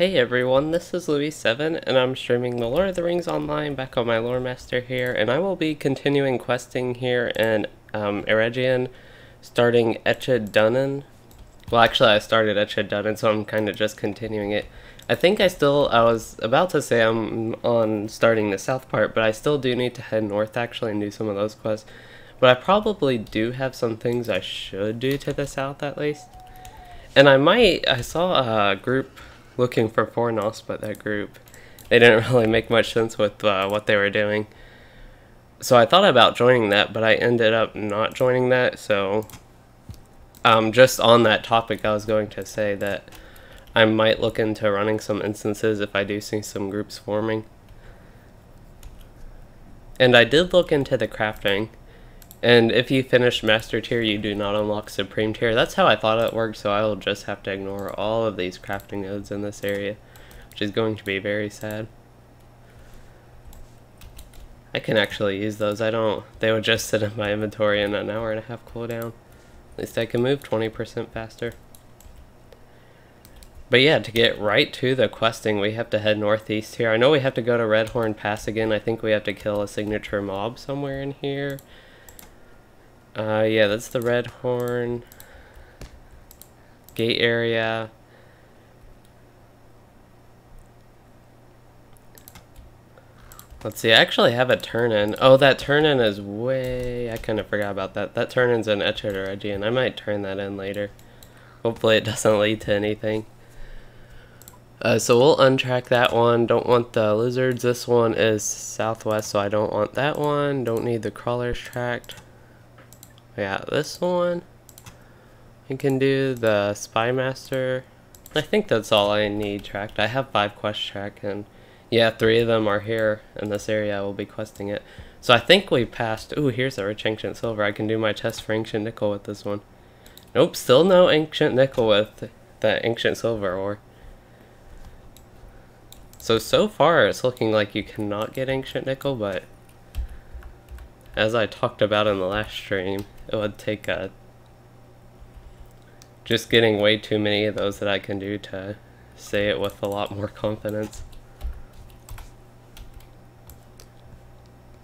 Hey everyone, this is Louis7 and I'm streaming the Lord of the Rings Online back on my Lore Master here, and I will be continuing questing here in Eregion, starting Echad Dunnan. Well, actually I started Echad Dunnan, so I'm kind of just continuing it. I was about to say I'm on starting the south part, but I still do need to head north actually and do some of those quests. But I probably do have some things I should do to the south at least. And I saw a group looking for Fornos, but that group, they didn't really make much sense with what they were doing. So I thought about joining that, but I ended up not joining that. So just on that topic, I was going to say that I might look into running some instances if I do see some groups forming. And I did look into the crafting. And if you finish Master Tier, you do not unlock Supreme Tier. That's how I thought it worked, so I will just have to ignore all of these crafting nodes in this area, which is going to be very sad. I can actually use those. They would just sit in my inventory in an hour and a half cooldown. At least I can move 20% faster. But yeah, to get right to the questing, we have to head northeast here. I know we have to go to Redhorn Pass again. I think we have to kill a signature mob somewhere in here. Yeah, that's the Redhorn gate area. Let's see, I actually have a turn-in. Oh, that turn-in is I kind of forgot about that. That turn-in's in Echad or Eregion. I might turn that in later. Hopefully it doesn't lead to anything. So we'll untrack that one. Don't want the lizards. This one is southwest, so I don't want that one. Don't need the crawlers tracked. Yeah, this one. We can do the Spy Master. I think that's all I need tracked. I have 5 quests tracked, and yeah, 3 of them are here in this area. I will be questing it. So I think we passed. Ooh, here's a rich ancient silver. I can do my test for ancient nickel with this one. Nope, still no ancient nickel with the ancient silver ore. So far it's looking like you cannot get ancient nickel, but as I talked about in the last stream, it would take just getting way too many of those that I can do to say it with a lot more confidence.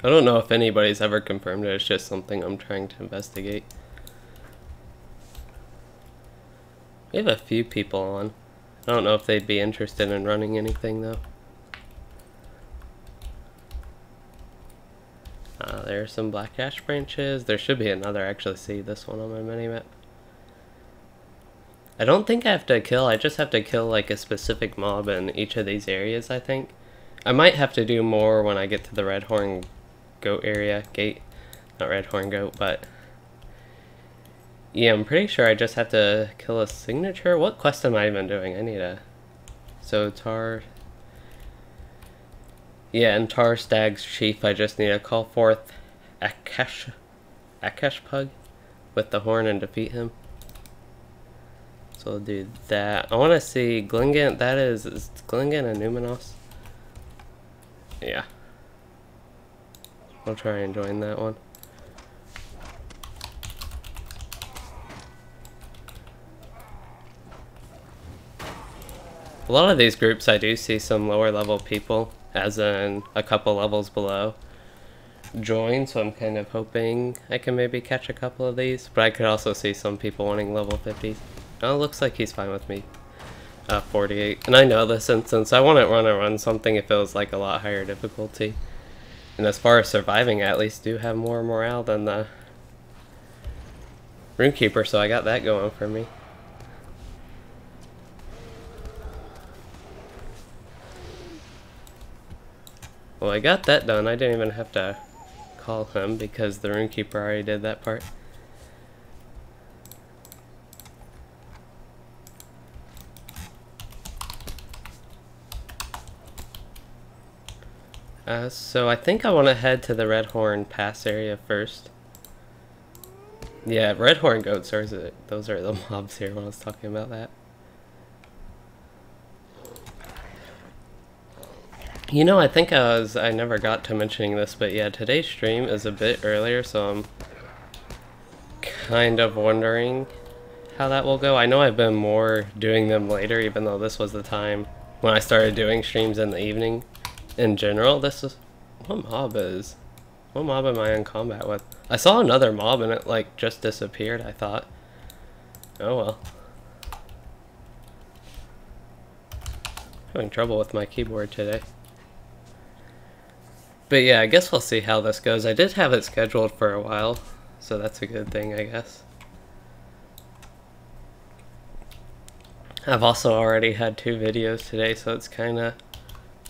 I don't know if anybody's ever confirmed it, it's just something I'm trying to investigate. We have a few people on. I don't know if they'd be interested in running anything though. There's some black ash branches. There should be another. I actually see this one on my minimap. I don't think I have to kill. I just have to kill like a specific mob in each of these areas, I think. I might have to do more when I get to the Redhorn goat area. Gate. Not Redhorn goat, but yeah, I'm pretty sure I just have to kill a signature. What quest am I even doing? I need a... So Tar... Yeah, in Tar Stag's Chief, I just need to call forth Akash Pug with the horn and defeat him. So I'll do that. I want to see Glingen. Is Glingen and Numenos? Yeah. I'll try and join that one. A lot of these groups I do see some lower level people, as in a couple levels below, join, so I'm kind of hoping I can maybe catch a couple of these, but I could also see some people wanting level 50s. Oh, it looks like he's fine with me. 48. And I know this instance, I wouldn't want to run something if it was like a lot higher difficulty. And as far as surviving, I at least do have more morale than the Runekeeper, so I got that going for me. Well, I got that done. I didn't even have to call him because the Runekeeper already did that part. So I think I want to head to the Redhorn Pass area first. Yeah, Redhorn goats, or is it? Those are the mobs here when I was talking about that. You know, I think I never got to mentioning this, but yeah, today's stream is a bit earlier, so I'm kind of wondering how that will go. I know I've been more doing them later, even though this was the time when I started doing streams in the evening. In general, this is... What mob am I in combat with? I saw another mob and it like just disappeared, I thought. Oh well. Having trouble with my keyboard today. But yeah, I guess we'll see how this goes. I did have it scheduled for a while, so that's a good thing, I guess. I've also already had 2 videos today, so it's kind of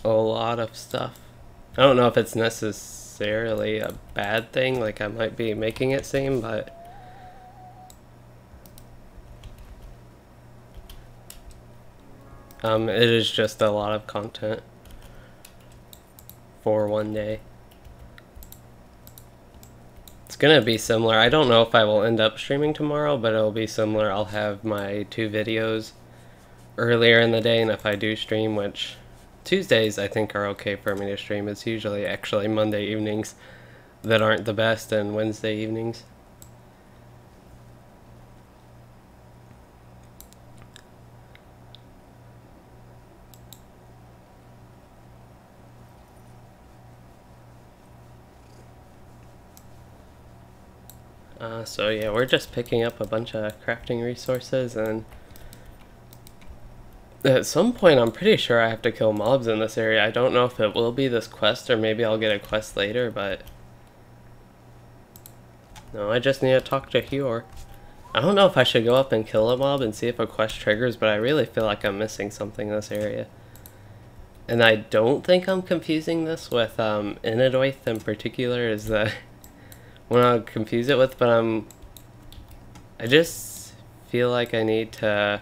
a lot of stuff. I don't know if it's necessarily a bad thing, like I might be making it seem, but it is just a lot of content for one day. It's gonna be similar. I don't know if I will end up streaming tomorrow, but it'll be similar. I'll have my 2 videos earlier in the day, and if I do stream, which Tuesdays I think are okay for me to stream, it's usually actually Monday evenings that aren't the best, and Wednesday evenings. So yeah, we're just picking up a bunch of crafting resources, and at some point I'm pretty sure I have to kill mobs in this area. I don't know if it will be this quest or maybe I'll get a quest later, but no, I just need to talk to Hior. I don't know if I should go up and kill a mob and see if a quest triggers, but I really feel like I'm missing something in this area. And I don't think I'm confusing this with Inidoith in particular is the one I'll confuse it with, but I just feel like I need to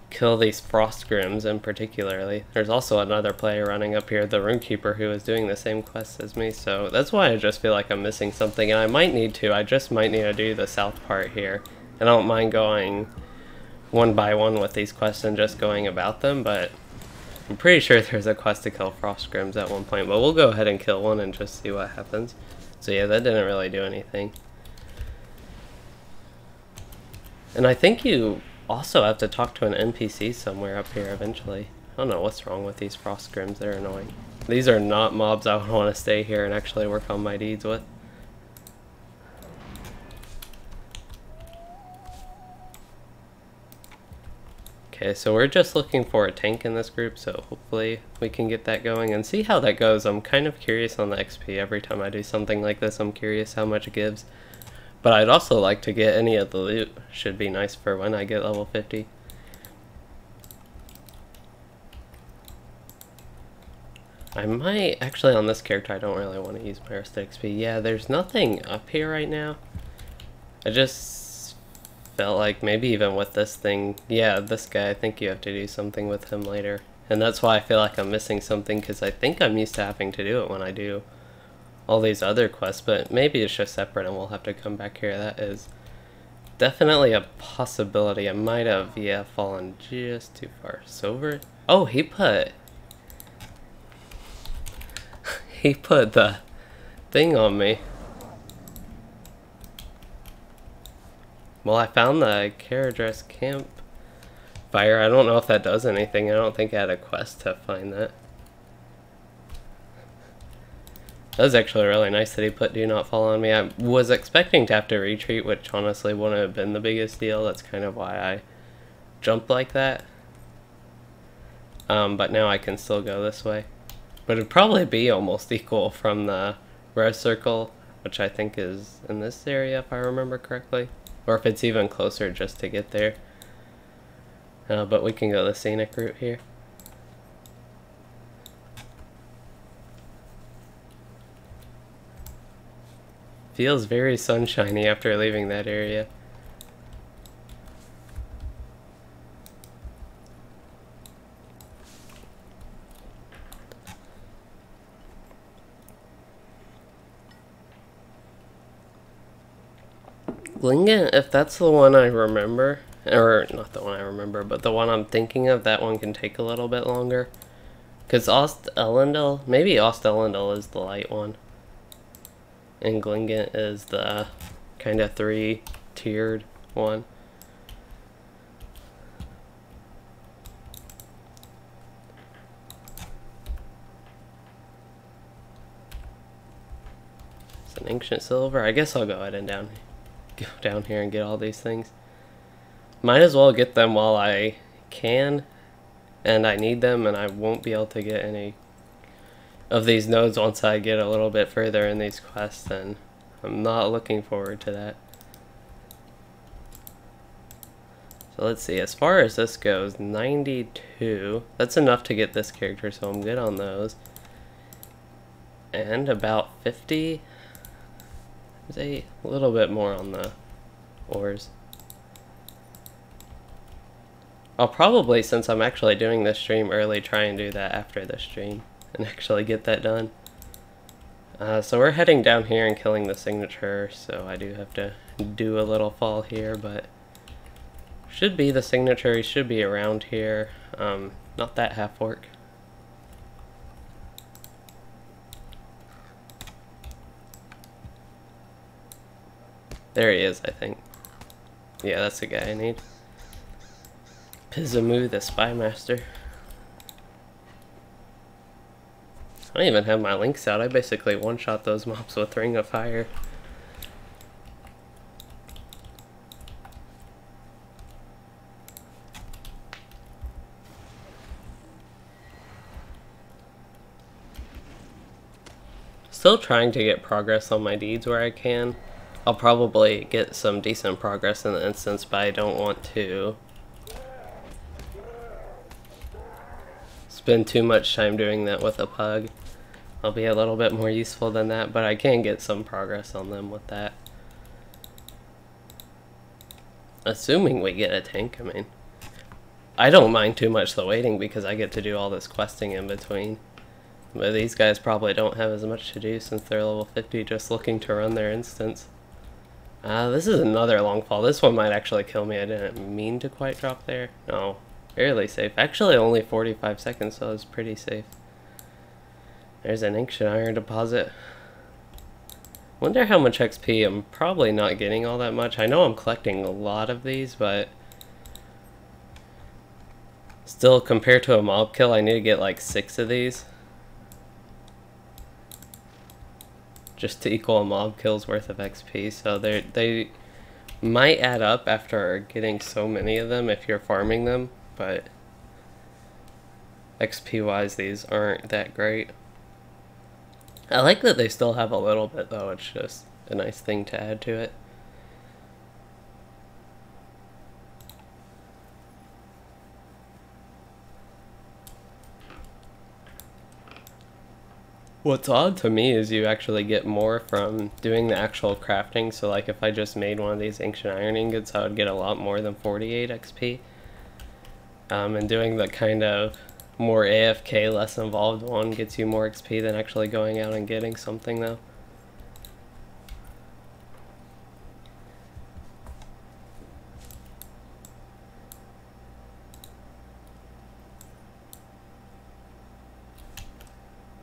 kill these frost grims in particularly. There's also another player running up here, the Runekeeper, who is doing the same quest as me, so that's why I just feel like I'm missing something, and I just might need to do the south part here. And I don't mind going one by one with these quests and just going about them, but I'm pretty sure there's a quest to kill frost grims at one point, but we'll go ahead and kill one and just see what happens. So yeah, that didn't really do anything. And I think you also have to talk to an NPC somewhere up here eventually. I don't know what's wrong with these frost grims, they're annoying. These are not mobs I would want to stay here and actually work on my deeds with. Okay, so we're just looking for a tank in this group, so hopefully we can get that going and see how that goes. I'm kind of curious on the XP. Every time I do something like this, I'm curious how much it gives. But I'd also like to get any of the loot. Should be nice for when I get level 50. I might, actually on this character, I don't really want to use my rested XP. Yeah, there's nothing up here right now. I just felt like maybe even with this thing, yeah, this guy, I think you have to do something with him later. And that's why I feel like I'm missing something, because I think I'm used to having to do it when I do all these other quests, but maybe it's just separate and we'll have to come back here. That is definitely a possibility. I might have, yeah, fallen just too far. Silver? Oh, he put the thing on me. Well, I found the Caradress campfire. I don't know if that does anything. I don't think I had a quest to find that. That was actually really nice that he put do not fall on me. I was expecting to have to retreat, which honestly wouldn't have been the biggest deal. That's kind of why I jumped like that. But now I can still go this way. But it'd probably be almost equal from the rest circle, which I think is in this area if I remember correctly. Or if it's even closer just to get there. But we can go the scenic route here. Feels very sunshiny after leaving that area. Lingen, if that's the one I remember, or not the one I remember, but the one I'm thinking of, that one can take a little bit longer. Because Ost Elendil, maybe Ost Elendil is the light one. And Glingant is the kind of 3-tiered one. ancient silver. I guess I'll go ahead and go down here and get all these things. Might as well get them while I can, and I need them, and I won't be able to get any of these nodes once I get a little bit further in these quests, and I'm not looking forward to that. So let's see, as far as this goes, 92, that's enough to get this character, so I'm good on those. And about 50, there's a little bit more on the ores. I'll probably, since I'm actually doing this stream early, try and do that after the stream and actually get that done. So we're heading down here and killing the signature, so I do have to do a little fall here, but the signature should be around here. Not that half orc. There he is, I think. Yeah, that's the guy I need. Pizamu, the Spy Master. I don't even have my links out. I basically one-shot those mobs with Ring of Fire. Still trying to get progress on my deeds where I can. I'll probably get some decent progress in the instance, but I don't want to spend too much time doing that with a pug. I'll be a little bit more useful than that, but I can get some progress on them with that. Assuming we get a tank, I mean. I don't mind too much the waiting because I get to do all this questing in between. But these guys probably don't have as much to do since they're level 50 just looking to run their instance. This is another long fall. This one might actually kill me. I didn't mean to quite drop there. No, fairly safe. Actually only 45 seconds, so it's pretty safe. There's an ancient iron deposit. Wonder how much XP. I'm probably not getting all that much. I know I'm collecting a lot of these, but still, compared to a mob kill, I need to get like 6 of these just to equal a mob kill's worth of XP. So they might add up after getting so many of them if you're farming them, but XP wise these aren't that great. I like that they still have a little bit though. It's just a nice thing to add to it. What's odd to me is you actually get more from doing the actual crafting. So like if I just made one of these ancient iron ingots, I would get a lot more than 48 XP. And doing the kind of more AFK, less involved one gets you more XP than actually going out and getting something though.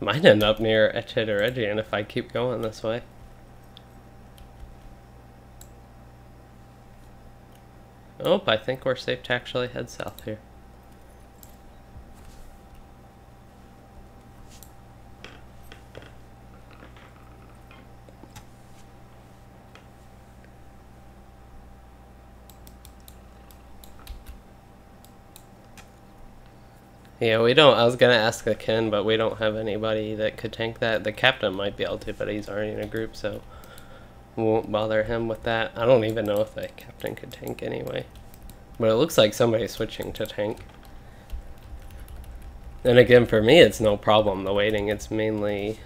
Might end up near Echad Eregion if I keep going this way. Oh, I think we're safe to actually head south here. Yeah, we don't. I was gonna ask the Ken, but we don't have anybody that could tank that. The captain might be able to, but he's already in a group, so we won't bother him with that. I don't even know if the captain could tank anyway. But it looks like somebody's switching to tank. And again, for me, it's no problem, the waiting. It's mainly,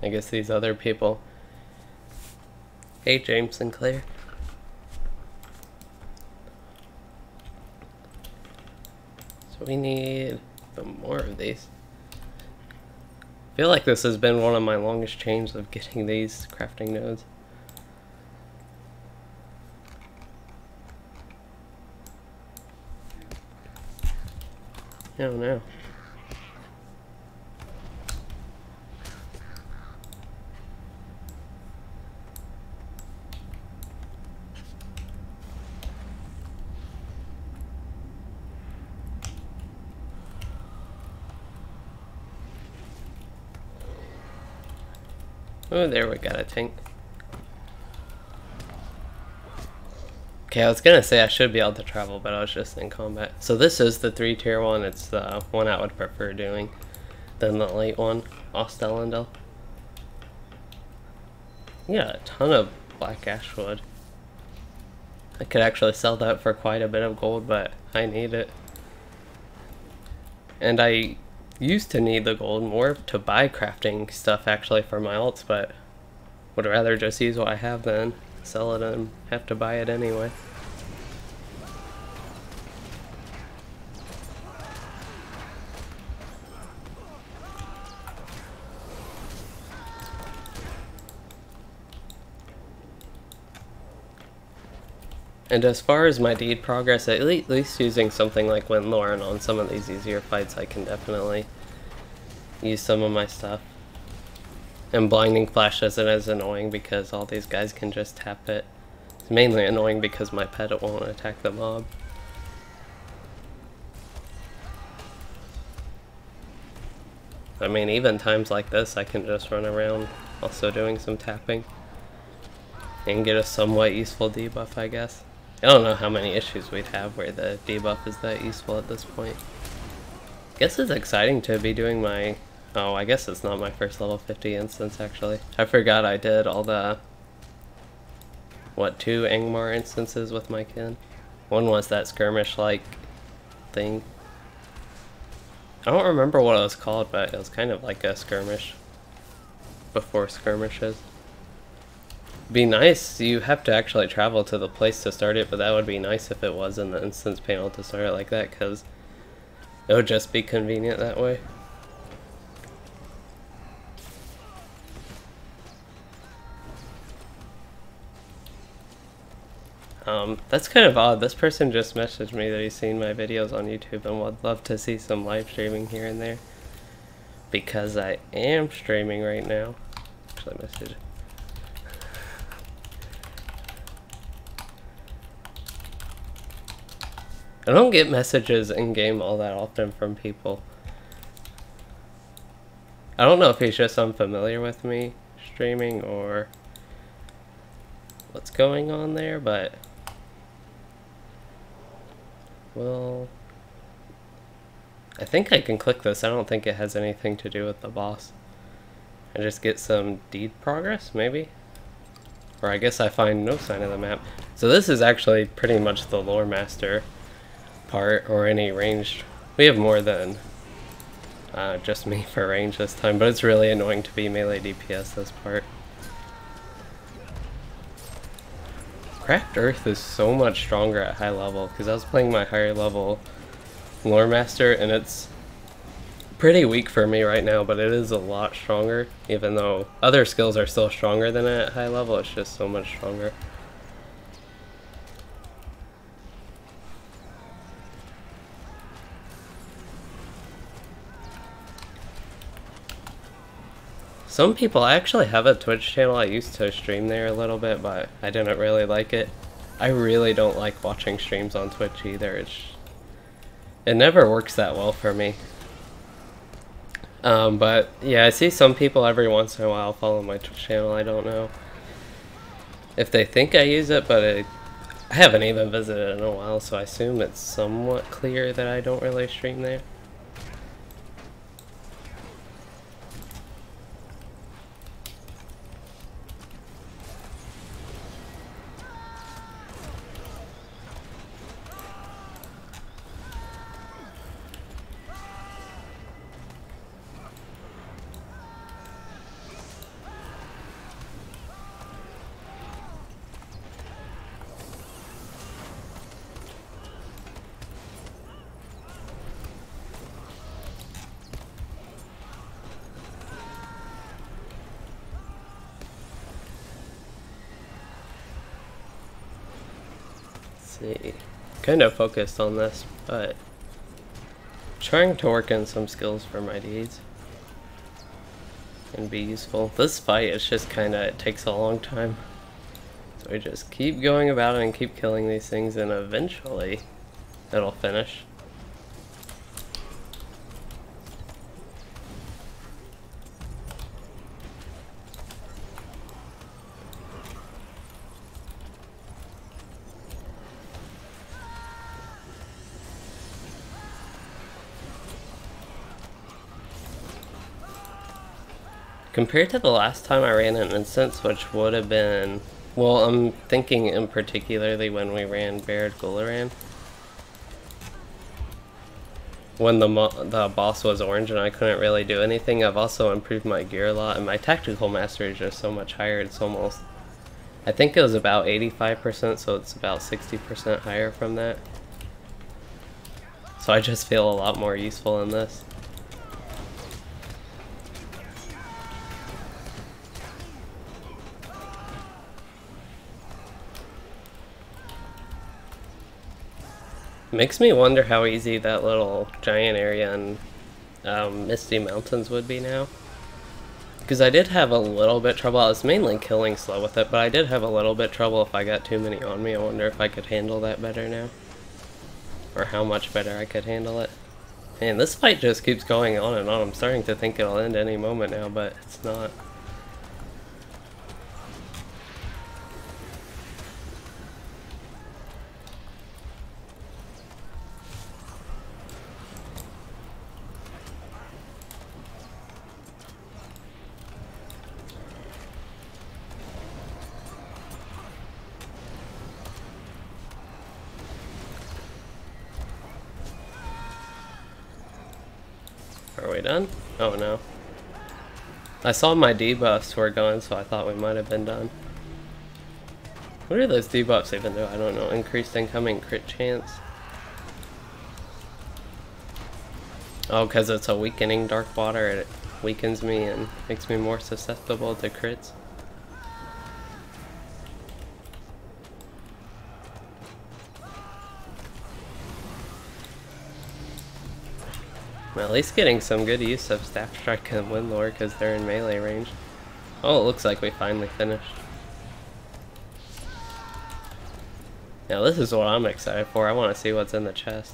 I guess, these other people. Hey, James Sinclair. So we need some more of these. I feel like this has been one of my longest chains of getting these crafting nodes. Oh no. Oh, there we got a tank. Okay, I was gonna say I should be able to travel, but I was just in combat. So this is the 3-tier one. It's the one I would prefer doing than the late one, Ostelendel. Yeah, a ton of black ashwood. I could actually sell that for quite a bit of gold, but I need it. And I used to need the gold more to buy crafting stuff actually for my ults, but would rather just use what I have than sell it and have to buy it anyway. And as far as my deed progress, at least using something like Windlorn on some of these easier fights, I can definitely use some of my stuff. And Blinding Flash isn't as annoying because all these guys can just tap it. It's mainly annoying because my pet won't attack the mob. I mean, even times like this, I can just run around also doing some tapping and get a somewhat useful debuff, I guess. I don't know how many issues we'd have where the debuff is that useful at this point. I guess it's exciting to be doing my... Oh, I guess it's not my first level 50 instance, actually. I forgot I did all the... What, 2 Angmar instances with my kin? One was that skirmish-like thing. I don't remember what it was called, but it was kind of like a skirmish before skirmishes. Be nice, you have to actually travel to the place to start it, but that would be nice if it was in the instance panel to start it like that, because it would just be convenient that way. That's kind of odd. This person just messaged me that he's seen my videos on YouTube and would love to see some live streaming here and there. Because I am streaming right now. Actually, message. I don't get messages in-game all that often from people. I don't know if he's just unfamiliar with me streaming or what's going on there, but... Well, I think I can click this. I don't think it has anything to do with the boss. I just get some deed progress, maybe? Or I guess I find no sign of the map. So this is actually pretty much the lore master part, or any ranged. We have more than just me for range this time, but it's really annoying to be melee DPS this part. Cracked Earth is so much stronger at high level, because I was playing my higher level Lore Master, and it's pretty weak for me right now, but it is a lot stronger, even though other skills are still stronger than it at high level, it's just so much stronger. Some people, I actually have a Twitch channel. I used to stream there a little bit, but I didn't really like it. I really don't like watching streams on Twitch either. It never works that well for me. But yeah, I see some people every once in a while follow my Twitch channel. I don't know if they think I use it, but I haven't even visited in a while, so I assume it's somewhat clear that I don't really stream there. See, kind of focused on this, but trying to work in some skills for my deeds and be useful. This fight is just it takes a long time, so we just keep going about it and keep killing these things, and eventually it'll finish. Compared to the last time I ran an instance, which would have been... Well, I'm thinking in particularly when we ran Baird Gularan. When the boss was orange and I couldn't really do anything. I've also improved my gear a lot, and my tactical mastery is just so much higher. It's almost... I think it was about 85%, so it's about 60% higher from that. So I just feel a lot more useful in this. Makes me wonder how easy that little giant area in Misty Mountains would be now. Because I did have a little bit trouble. I was mainly killing slow with it, but I did have a little bit trouble if I got too many on me. I wonder if I could handle that better now. Or how much better I could handle it. Man, this fight just keeps going on and on. I'm starting to think it'll end any moment now, but it's not. Are we done? Oh no. I saw my debuffs were going, so I thought we might have been done. What do those debuffs even do? I don't know. Increased incoming crit chance. Oh, because it's a weakening dark water, it weakens me and makes me more susceptible to crits. I'm at least getting some good use of Staff Strike and Windlore because they're in melee range. Oh, it looks like we finally finished. Now this is what I'm excited for. I want to see what's in the chest.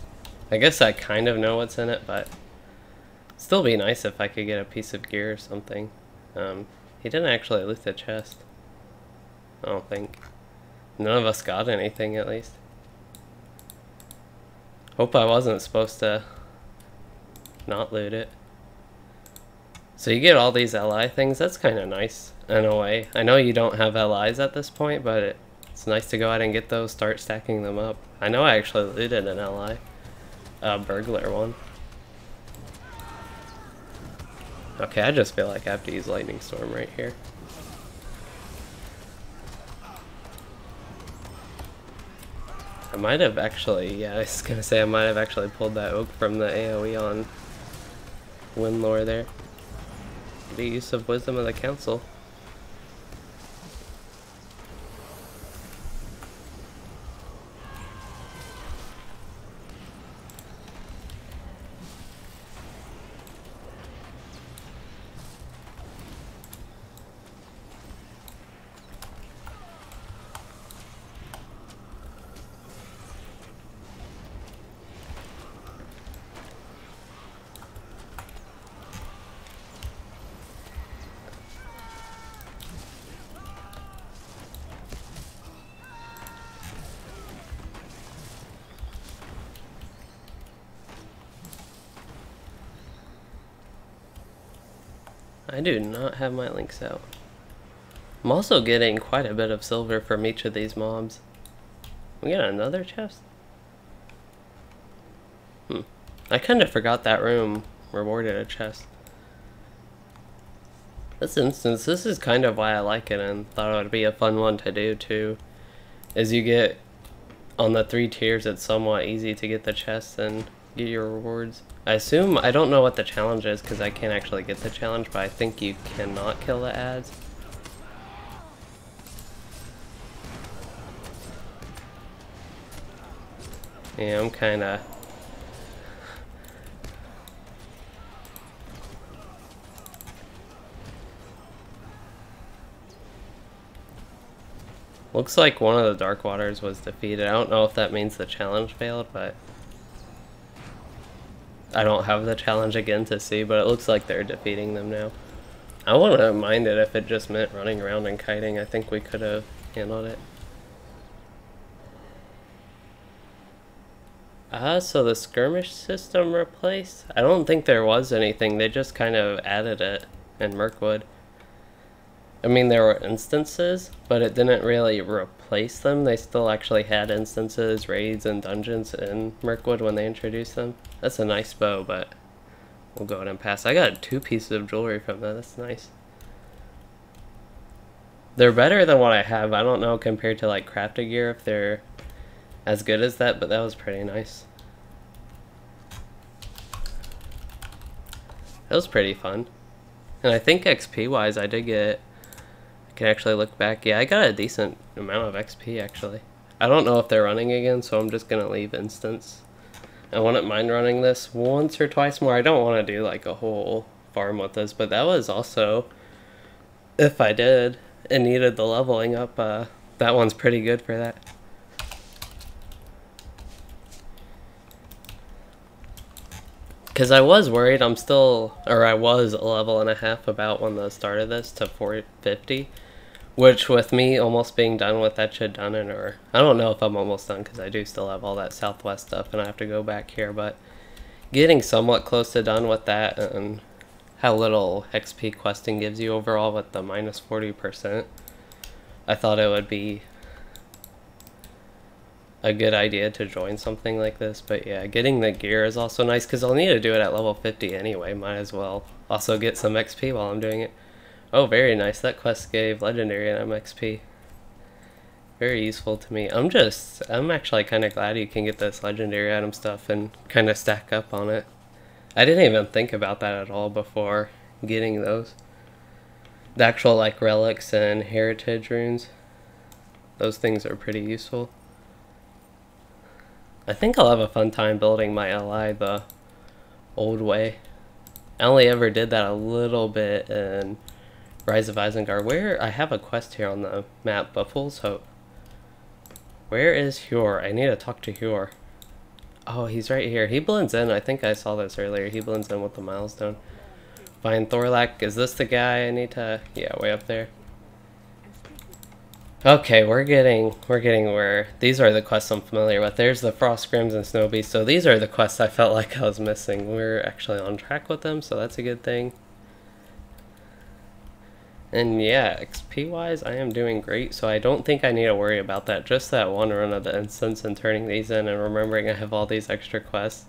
I guess I kind of know what's in it, but it'd still be nice if I could get a piece of gear or something. He didn't actually loot the chest. I don't think. None of us got anything, at least. Hope I wasn't supposed to not loot it. So you get all these LI things. That's kind of nice in a way. I know you don't have LIs at this point, but it's nice to go ahead and get those, start stacking them up. I know I actually looted an LI, a burglar one. Okay, I just feel like I have to use Lightning Storm right here. I might have actually, yeah, I was gonna say I might have actually pulled that oak from the AoE on Windlore there. The use of Wisdom of the Council. I do not have my links out. I'm also getting quite a bit of silver from each of these mobs. We got another chest? I kind of forgot that room rewarded a chest. This instance, this is kind of why I like it and thought it would be a fun one to do too. Is you get, on the 3 tiers, it's somewhat easy to get the chests and get your rewards. I assume, I don't know what the challenge is because I can't actually get the challenge, but I think you cannot kill the ads. Yeah, I'm kinda... Looks like one of the Dark Waters was defeated. I don't know if that means the challenge failed, but... I don't have the challenge again to see, but it looks like they're defeating them now. I wouldn't mind it if it just meant running around and kiting. I think we could have handled it. So the skirmish system replaced? I don't think there was anything. They just kind of added it in Mirkwood. I mean, there were instances, but it didn't really replace them. They still actually had instances, raids, and dungeons in Mirkwood when they introduced them. That's a nice bow, but we'll go ahead and pass. I got 2 pieces of jewelry from that. That's nice. They're better than what I have. I don't know compared to like crafted gear if they're as good as that, but that was pretty nice. It was pretty fun. And I think XP wise I did get, I can actually look back, yeah, I got a decent amount of XP actually. I don't know if they're running again, so I'm just gonna leave instance. I wouldn't mind running this once or twice more. I don't want to do like a whole farm with this, but that was also, if I did and needed the leveling up, that one's pretty good for that. Because I was worried, I was a level and a half about when the start of this to 450, which with me almost being done with Echad Dunnan, or I don't know if I'm almost done because I do still have all that southwest stuff and I have to go back here, but getting somewhat close to done with that and how little XP questing gives you overall with the minus 40%, I thought it would be a good idea to join something like this. But yeah, getting the gear is also nice because I'll need to do it at level 50 anyway. Might as well also get some XP while I'm doing it. Oh, very nice. That quest gave legendary and XP. Very useful to me. I'm actually kind of glad you can get this legendary item stuff and kind of stack up on it. I didn't even think about that at all before getting those. The actual like relics and heritage runes. Those things are pretty useful. I think I'll have a fun time building my LI the old way. I only ever did that a little bit in Rise of Isengard. Where I have a quest here on the map, but Fool's Hope. Where is Hjor? I need to talk to Hjor. Oh, he's right here. He blends in. I think I saw this earlier. He blends in with the milestone. Find Thorlak. Is this the guy I need to? Yeah, way up there. Okay, we're getting where these are the quests I'm familiar with. There's the Frost Scrims and Snow Beast. So these are the quests I felt like I was missing. We're actually on track with them, so that's a good thing. And yeah, XP wise, I am doing great, so I don't think I need to worry about that. Just that one run of the instance and turning these in and remembering I have all these extra quests.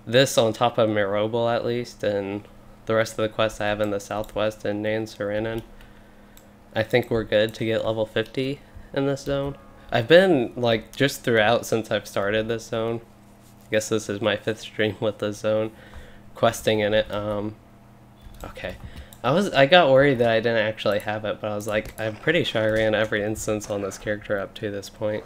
This on top of Mirobel at least, and the rest of the quests I have in the southwest and Nan Serenin. I think we're good to get level 50 in this zone. I've been, like, just throughout since I've started this zone. I guess this is my 5th stream with this zone. Questing in it. Okay. I got worried that I didn't actually have it, but I was like, I'm pretty sure I ran every instance on this character up to this point.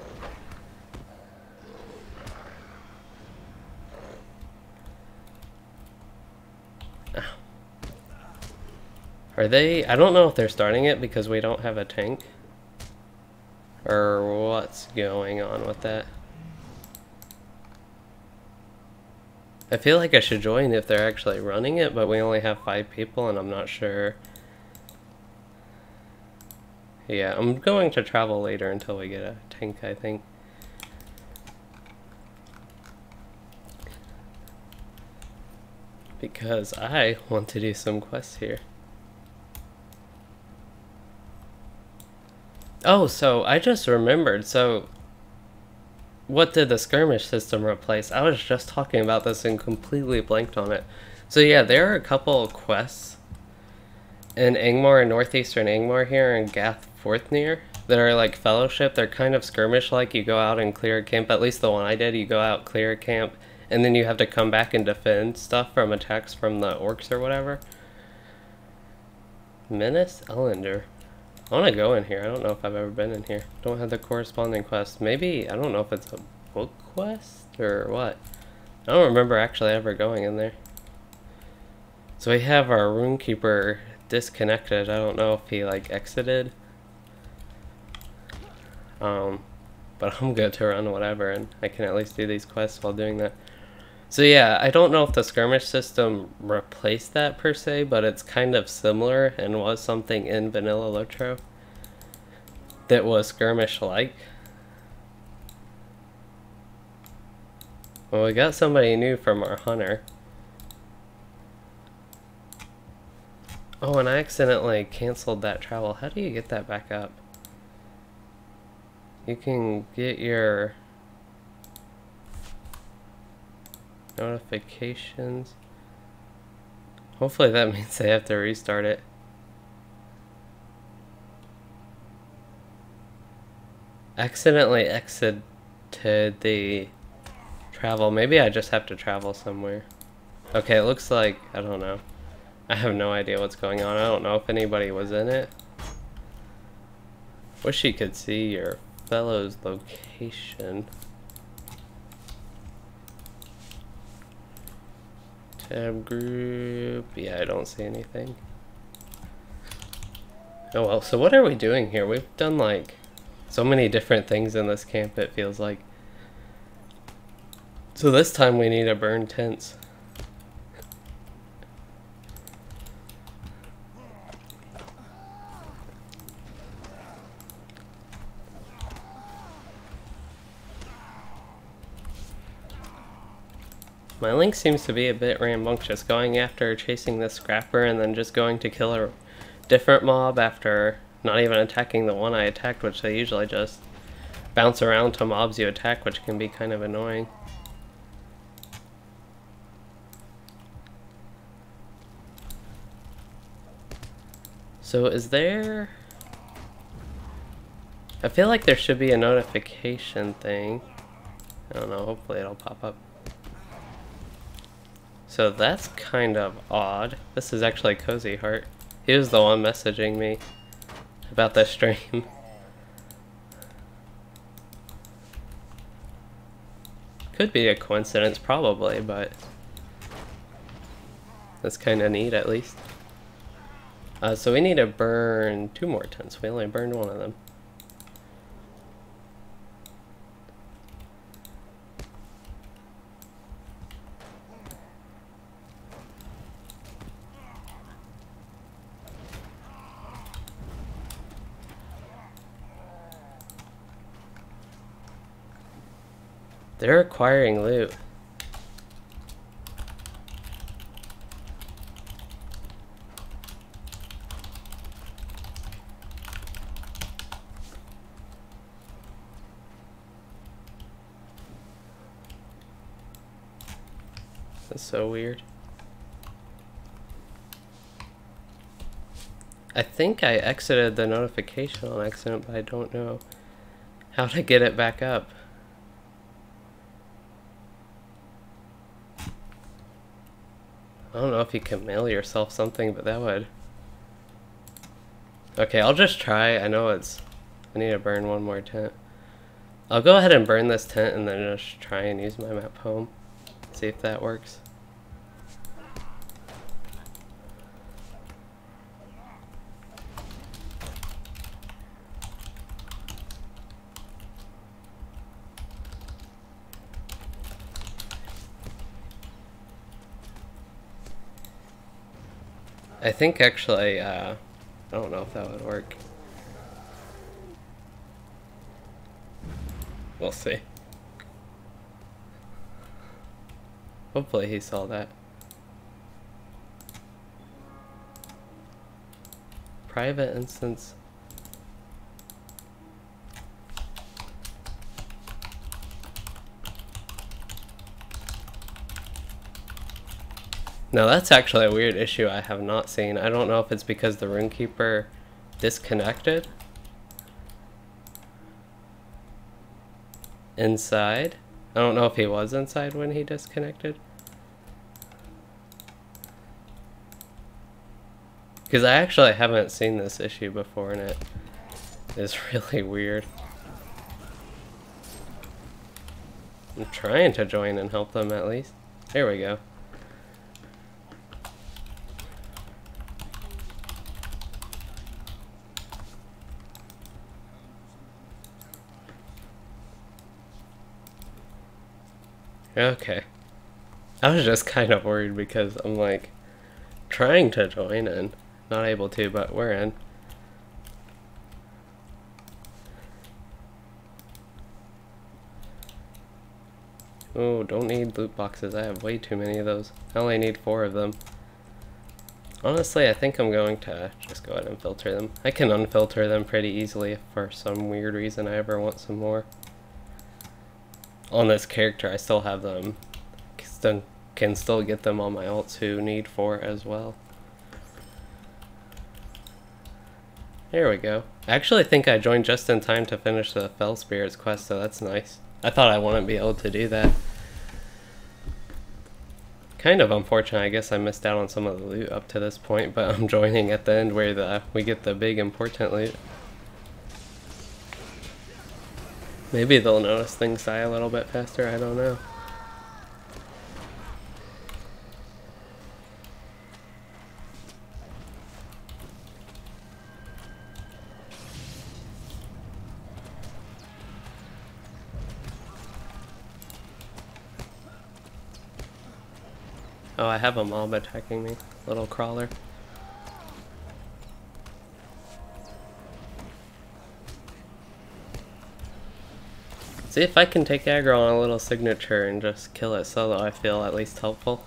Are they? I don't know if they're starting it because we don't have a tank. Or what's going on with that. I feel like I should join if they're actually running it, but we only have 5 people and I'm not sure. Yeah, I'm going to travel later until we get a tank, I think. Because I want to do some quests here. Oh, so I just remembered, so what did the skirmish system replace? I was just talking about this and completely blanked on it. So yeah, there are a couple of quests in Angmar and northeastern Angmar here and Gath Forthnir that are like fellowship. They're kind of skirmish-like. You go out and clear a camp, at least the one I did. You go out, clear a camp, and then you have to come back and defend stuff from attacks from the orcs or whatever. Menace Ellender. I want to go in here. I don't know if I've ever been in here. Don't have the corresponding quest. Maybe, I don't know if it's a book quest or what. I don't remember actually ever going in there. So we have our Runekeeper disconnected. I don't know if he like exited. But I'm good to run whatever and I can at least do these quests while doing that. So yeah, I don't know if the skirmish system replaced that per se, but it's kind of similar and was something in vanilla LOTRO that was skirmish-like. Well, we got somebody new from our hunter. Oh, and I accidentally canceled that travel. How do you get that back up? You can get your notifications. Hopefully that means they have to restart it. Accidentally exited the travel. Maybe I just have to travel somewhere. Okay, it looks like, I don't know. I have no idea what's going on. I don't know if anybody was in it. Wish you could see your fellow's location. Tab group. Yeah, I don't see anything. Oh well, so what are we doing here? We've done like so many different things in this camp, it feels like. So this time we need to burn tents. My Link seems to be a bit rambunctious, going after chasing this scrapper and then just going to kill a different mob after not even attacking the one I attacked, which they usually just bounce around to mobs you attack, which can be kind of annoying. So is there... I feel like there should be a notification thing. I don't know, hopefully it'll pop up. So that's kind of odd. This is actually Cozy Heart. He was the one messaging me about this stream. Could be a coincidence, probably, but that's kind of neat at least. So we need to burn 2 more tents. We only burned 1 of them. They're acquiring loot. That's so weird. I think I exited the notification on accident, but I don't know how to get it back up. I don't know if you can mail yourself something, but that would... Okay, I'll just try. I know it's... I need to burn 1 more tent. I'll go ahead and burn this tent and then just try and use my map home. See if that works. I think actually, I don't know if that would work. We'll see. Hopefully he saw that. Private instance. Now that's actually a weird issue I have not seen. I don't know if it's because the Runekeeper disconnected inside. I don't know if he was inside when he disconnected. Because I actually haven't seen this issue before and it is really weird. I'm trying to join and help them at least. There we go. Okay. I was just kind of worried because I'm like trying to join and not able to, but we're in. Oh, don't need loot boxes. I have way too many of those. I only need 4 of them. Honestly, I think I'm going to just go ahead and filter them. I can unfilter them pretty easily if for some weird reason I ever want some more. On this character, I still have them, can still get them on my ults who need 4 as well. There we go. I actually think I joined just in time to finish the Fell Spirits quest, so that's nice. I thought I wouldn't be able to do that. Kind of unfortunate, I guess I missed out on some of the loot up to this point, but I'm joining at the end where we get the big important loot. Maybe they'll notice things die a little bit faster, I don't know. Oh, I have a mob attacking me. Little crawler. See if I can take aggro on a little signature and just kill it solo, I feel at least helpful.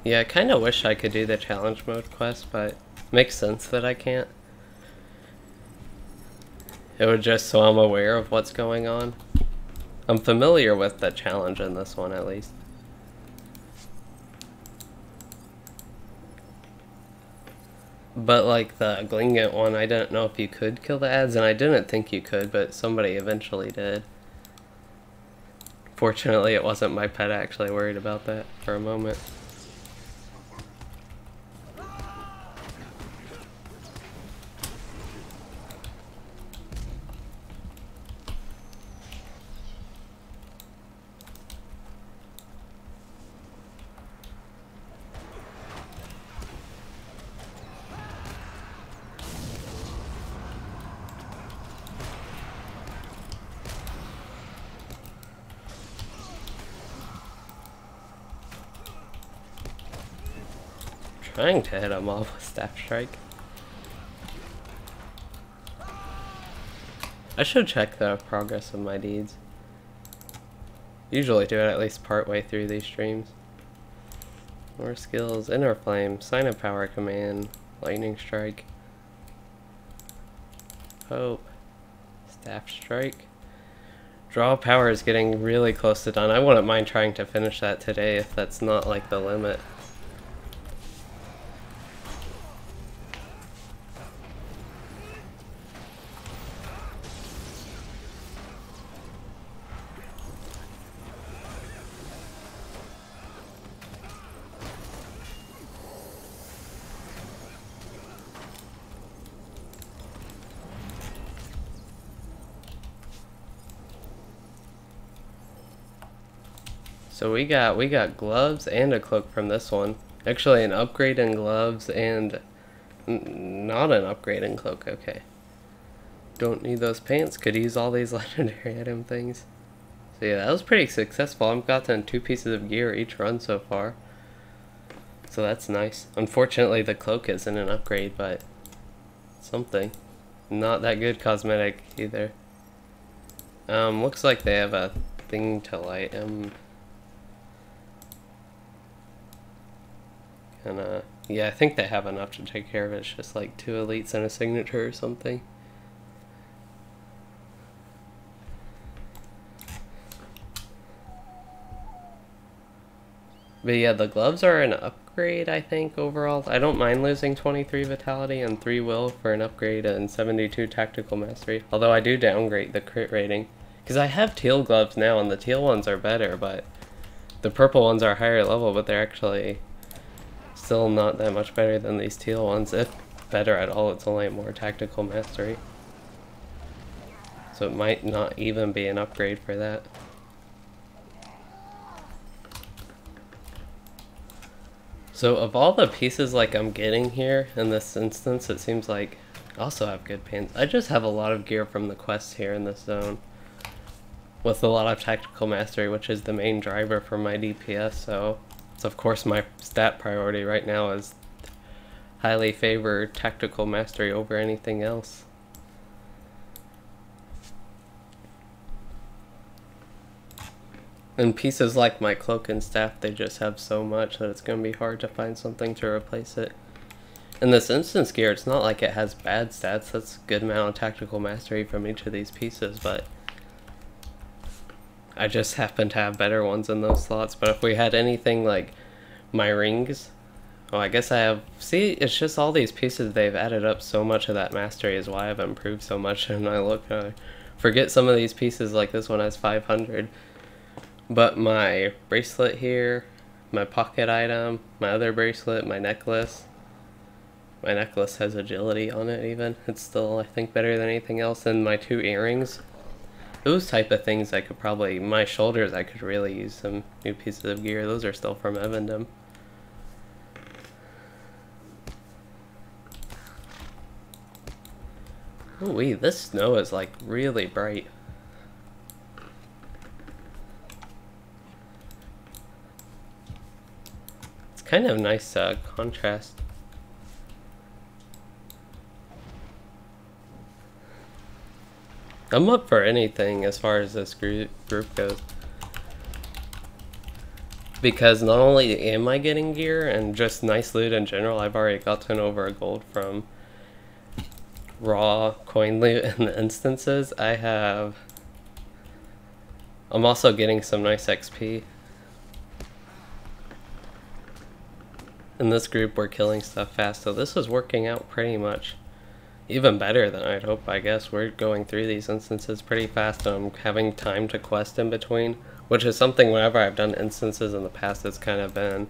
Yeah, I kinda wish I could do the challenge mode quest, but it makes sense that I can't. It was just so I'm aware of what's going on. I'm familiar with the challenge in this one, at least. But like the Glingant one, I didn't know if you could kill the ads, and I didn't think you could, but somebody eventually did. Fortunately, it wasn't my pet actually worried about that for a moment. Trying to hit him off with Staff Strike. I should check the progress of my deeds. Usually do it at least part way through these streams. More skills, Inner Flame, Sign of Power Command, Lightning Strike, Hope, Staff Strike. Draw Power is getting really close to done. I wouldn't mind trying to finish that today if that's not like the limit. So we got gloves and a cloak from this one. Actually, an upgrade in gloves and not an upgrade in cloak. Okay. Don't need those pants. Could use all these legendary item things. So yeah, that was pretty successful. I've gotten 2 pieces of gear each run so far. So that's nice. Unfortunately, the cloak isn't an upgrade, but something. Not that good cosmetic either. Looks like they have a thing to light. Yeah, I think they have enough to take care of it. It's just like 2 elites and a signature or something. But yeah, the gloves are an upgrade, I think, overall. I don't mind losing 23 vitality and 3 will for an upgrade and 72 tactical mastery. Although I do downgrade the crit rating. Because I have teal gloves now, and the teal ones are better, but the purple ones are higher level, but they're actually still not that much better than these teal ones. If better at all, it's only more tactical mastery. So it might not even be an upgrade for that. So of all the pieces like I'm getting here in this instance, it seems like I also have good pants. I just have a lot of gear from the quests here in this zone, with a lot of tactical mastery, which is the main driver for my DPS. So it's of course my stat priority right now is highly favor tactical mastery over anything else. And pieces like my cloak and staff, they just have so much that it's going to be hard to find something to replace it. And this instance gear, it's not like it has bad stats. That's a good amount of tactical mastery from each of these pieces, but I just happen to have better ones in those slots. But if we had anything like my rings, well, I guess I have, see, it's just all these pieces, they've added up so much of that mastery is why I've improved so much. And I look, I forget some of these pieces, like this one has 500. But my bracelet here, my pocket item, my other bracelet, my necklace has agility on it even. It's still, I think, better than anything else. And my 2 earrings, those type of things I could probably, my shoulders, I could really use some new pieces of gear. Those are still from Evendom. Ooh, this snow is like really bright. Kind of nice contrast. I'm up for anything as far as this group goes. Because not only am I getting gear and just nice loot in general, I've already gotten over a gold from raw coin loot and the instances. I'm also getting some nice XP. In this group, we're killing stuff fast, so this is working out pretty much even better than I'd hope, I guess. We're going through these instances pretty fast, and I'm having time to quest in between, which is something whenever I've done instances in the past, it's kind of been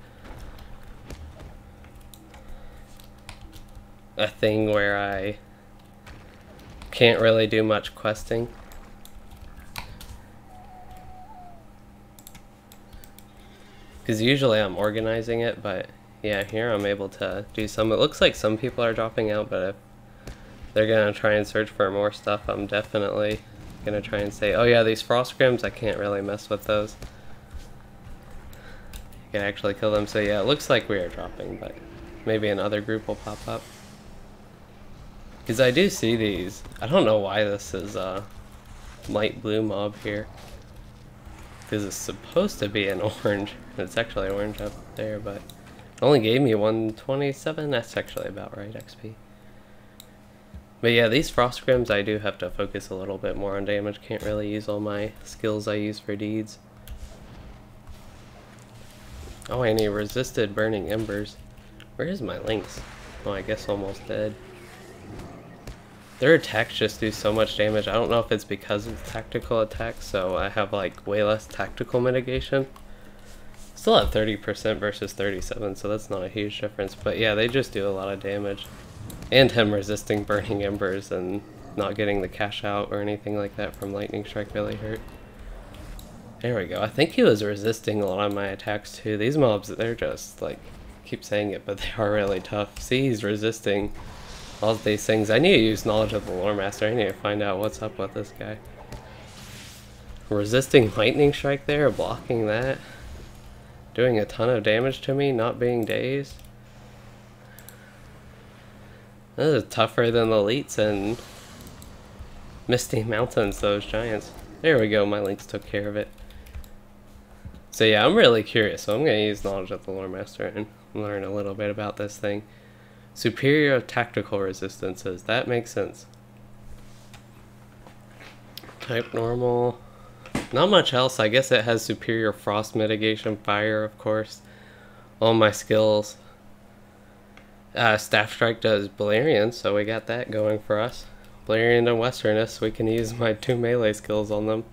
a thing where I can't really do much questing. Because usually I'm organizing it, but yeah, here I'm able to do some. It looks like some people are dropping out, but if they're going to try and search for more stuff, I'm definitely going to try and say, oh yeah, these frost grims, I can't really mess with those. You can actually kill them. So yeah, it looks like we are dropping, but maybe another group will pop up. Because I do see these. I don't know why this is a light blue mob here. Because it's supposed to be an orange. It's actually orange up there, but it only gave me 127. That's actually about right, XP. But yeah, these frost grims, I do have to focus a little bit more on damage. Can't really use all my skills I use for deeds. Oh, and he resisted burning embers. Where is my lynx? Oh, I guess almost dead. Their attacks just do so much damage. I don't know if it's because of tactical attacks, so I have like way less tactical mitigation. Still at 30% versus 37, so that's not a huge difference. But yeah, they just do a lot of damage. And him resisting burning embers and not getting the cash out or anything like that from lightning strike really hurt. There we go. I think he was resisting a lot of my attacks too. These mobs, they're just like, keep saying it, but they are really tough. See, he's resisting all of these things. I need to use knowledge of the lore master. I need to find out what's up with this guy. Resisting lightning strike there, blocking that. Doing a ton of damage to me, not being dazed. This is tougher than the elites and Misty Mountains, those giants. There we go, my lynx took care of it. So yeah, I'm really curious, so I'm going to use knowledge of the lore master and learn a little bit about this thing. Superior tactical resistances, that makes sense. Type normal. Not much else. I guess it has superior frost mitigation, fire, of course. All my skills. Staff Strike does Balerion, so we got that going for us. Balerion and Westerness, we can use my 2 melee skills on them.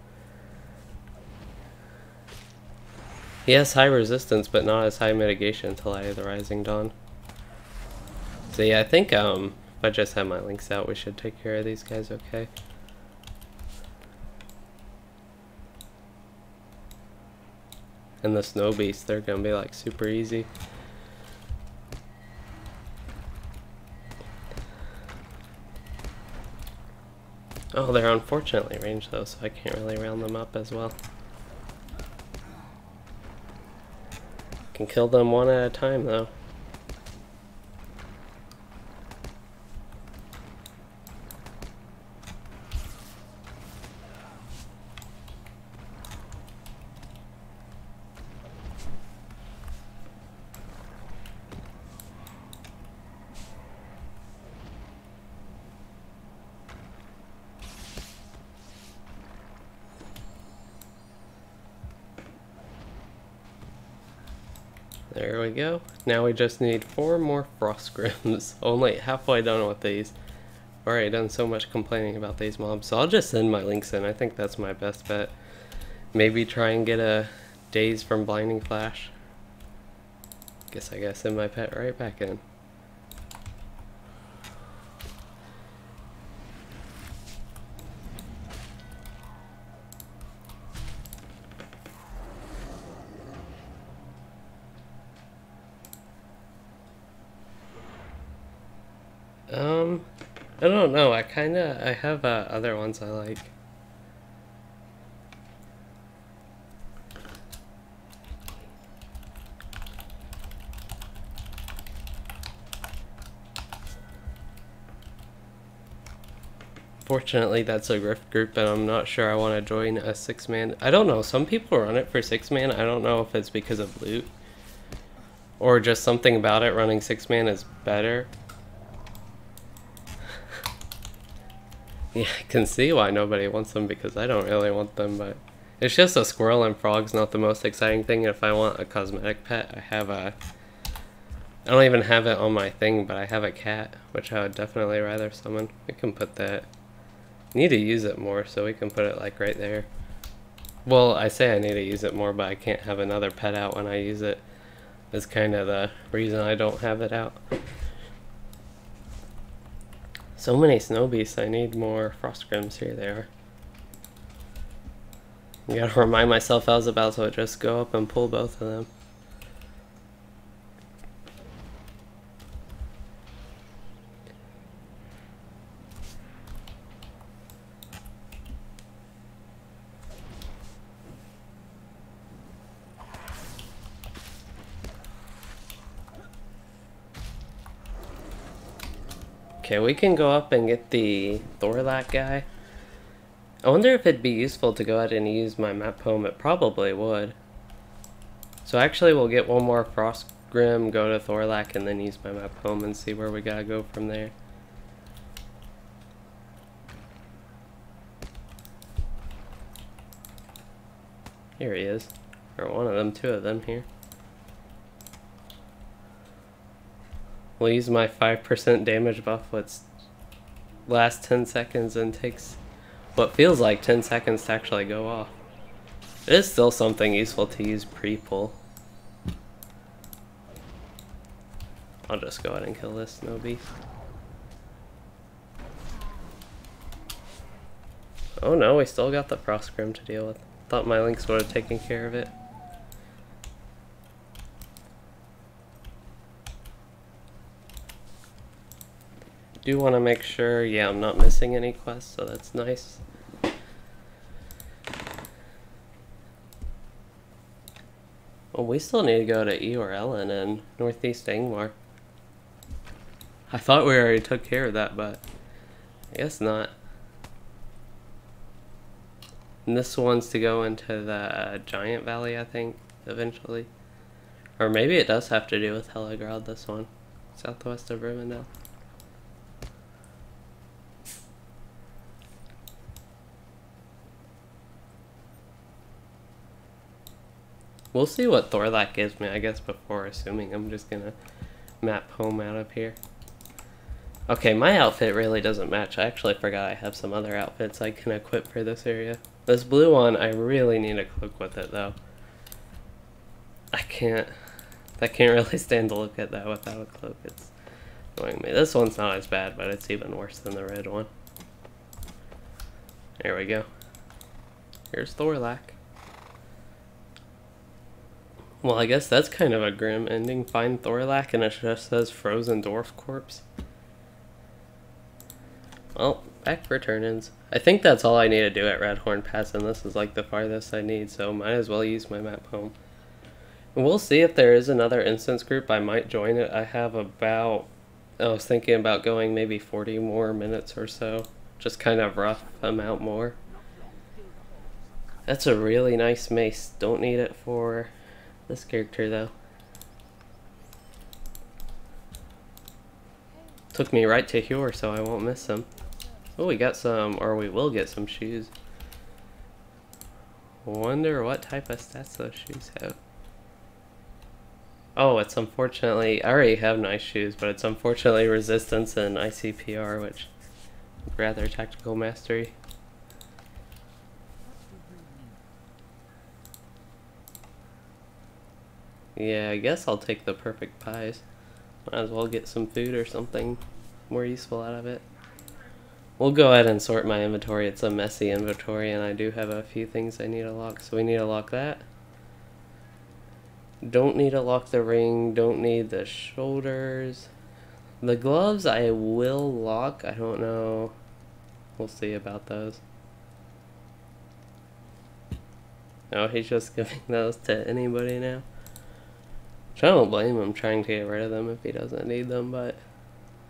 He has high resistance, but not as high mitigation until I have the Rising Dawn. So yeah, I think if I just have my links out, we should take care of these guys okay. And the Snow Beasts, they're gonna be like super easy. Oh, they're unfortunately ranged though, so I can't really round them up as well. Can kill them one at a time though. There we go. Now we just need 4 more frost grims. Only halfway done with these. Already done so much complaining about these mobs, so I'll just send my links in. I think that's my best bet. Maybe try and get a daze from blinding flash. Guess I gotta send my pet right back in. I don't know. I have other ones I like. Fortunately, that's a grift group, and I'm not sure I want to join a 6-man. I don't know. Some people run it for 6-man. I don't know if it's because of loot or just something about it running 6-man is better. Yeah, I can see why nobody wants them because I don't really want them, but it's just a squirrel and frog's not the most exciting thing. If I want a cosmetic pet, I don't even have it on my thing, but I have a cat, which I would definitely rather summon. We can put that. Need to use it more, so we can put it like right there. Well, I say I need to use it more, but I can't have another pet out when I use it. That's kind of the reason I don't have it out. So many snow beasts, I need more frost grims. Here they are. I gotta remind myself I was about to just go up and pull both of them. Okay, we can go up and get the Thorlak guy. I wonder if it'd be useful to go ahead and use my map poem. It probably would. So actually we'll get one more Frost Grim, go to Thorlak, and then use my map poem and see where we gotta go from there. Here he is. Or one of them, 2 of them here. We'll use my 5% damage buff, which lasts 10 seconds and takes what feels like 10 seconds to actually go off. It is still something useful to use pre-pull. I'll just go ahead and kill this snow beast. Oh no, we still got the Frost Grim to deal with. Thought my links would have taken care of it. Do want to make sure, yeah, I'm not missing any quests, so that's nice. Well, we still need to go to Anor LM and Northeast Angmar. I thought we already took care of that, but I guess not. And this one's to go into the Giant Valley, I think, eventually. Or maybe it does have to do with Helagrad, this one. Southwest of Rivendell. We'll see what Thorlak gives me, I guess, before assuming. I'm just gonna map home out of here. Okay, my outfit really doesn't match. I actually forgot I have some other outfits I can equip for this area. This blue one, I really need a cloak with it, though. I can't really stand to look at that without a cloak. It's annoying me. This one's not as bad, but it's even worse than the red one. There we go. Here's Thorlak. Well, I guess that's kind of a grim ending. Find Thorlak and it just says Frozen Dwarf Corpse. Well, back for turn-ins. I think that's all I need to do at Redhorn Pass, and this is like the farthest I need, so might as well use my map home. And we'll see if there is another instance group. I might join it. I have about, I was thinking about going maybe 40 more minutes or so. Just kind of rough amount more. That's a really nice mace. Don't need it for this character though. Took me right to Hjor, so I won't miss him. Oh, we got some, or we will get some shoes. Wonder what type of stats those shoes have. Oh, it's unfortunately, I already have nice shoes, but it's unfortunately resistance and ICPR, which rather tactical mastery. Yeah, I guess I'll take the perfect pies. Might as well get some food or something more useful out of it. We'll go ahead and sort my inventory. It's a messy inventory, and I do have a few things I need to lock, so we need to lock that. Don't need to lock the ring, don't need the shoulders. The gloves I will lock, I don't know. We'll see about those. Oh, he's just giving those to anybody now. Which I don't blame him trying to get rid of them if he doesn't need them, but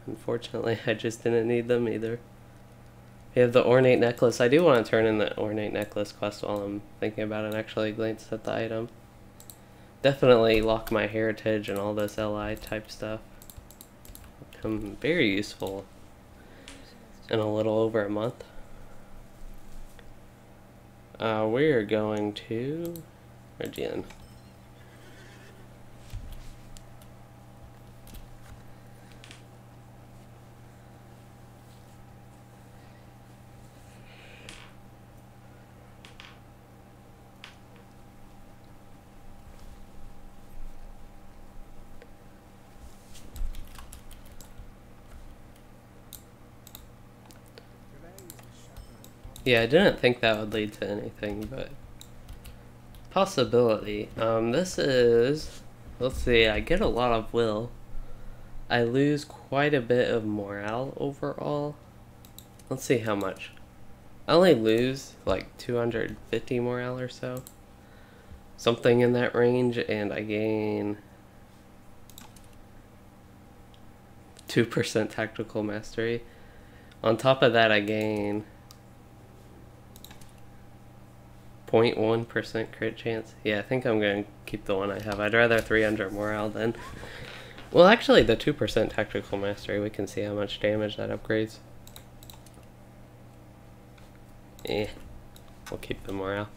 unfortunately I just didn't need them either. We have the ornate necklace. I do want to turn in the ornate necklace quest while I'm thinking about it and actually glance at the item. Definitely lock my heritage and all this LI type stuff. Become very useful in a little over a month. We're going to Eregion. Yeah, I didn't think that would lead to anything, but possibility. This is, let's see, I get a lot of will. I lose quite a bit of morale overall. Let's see how much. I only lose like 250 morale or so. Something in that range, and I gain 2% tactical mastery. On top of that, I gain 0.1% crit chance. Yeah, I think I'm going to keep the one I have. I'd rather 300 morale than... Well, actually, the 2% tactical mastery, we can see how much damage that upgrades. We'll keep the morale.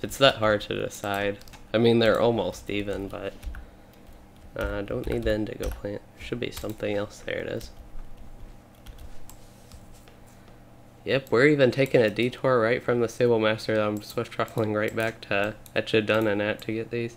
It's that hard to decide. I mean, they're almost even, but... don't need the indigo plant. Should be something else. There it is. Yep, we're even taking a detour right from the Stable Master that I'm swift traveling right back to Echad Dunnan at to get these.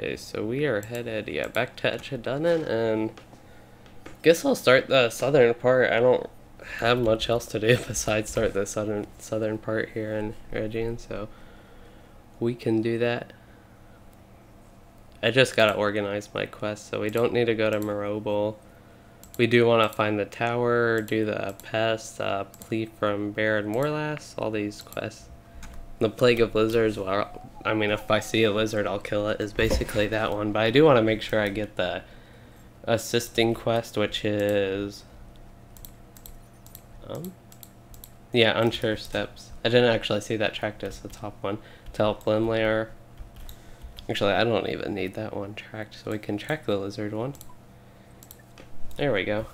Okay, so we are headed, yeah, back to Echad Dunnan, and guess I'll start the southern part. I don't have much else to do besides start the southern part here in Eregion, so we can do that. I just gotta organize my quest, so we don't need to go to Marobel. We do want to find the tower, do the pest, plea from Baron Morlas, all these quests. The Plague of Lizards, well, I mean, if I see a lizard, I'll kill it, is basically that one. But I do want to make sure I get the assisting quest, which is... yeah, Unsure Steps. I didn't actually see that tracked as the top one. To help Limlayer. Actually, I don't even need that one tracked, so we can track the lizard one. There we go.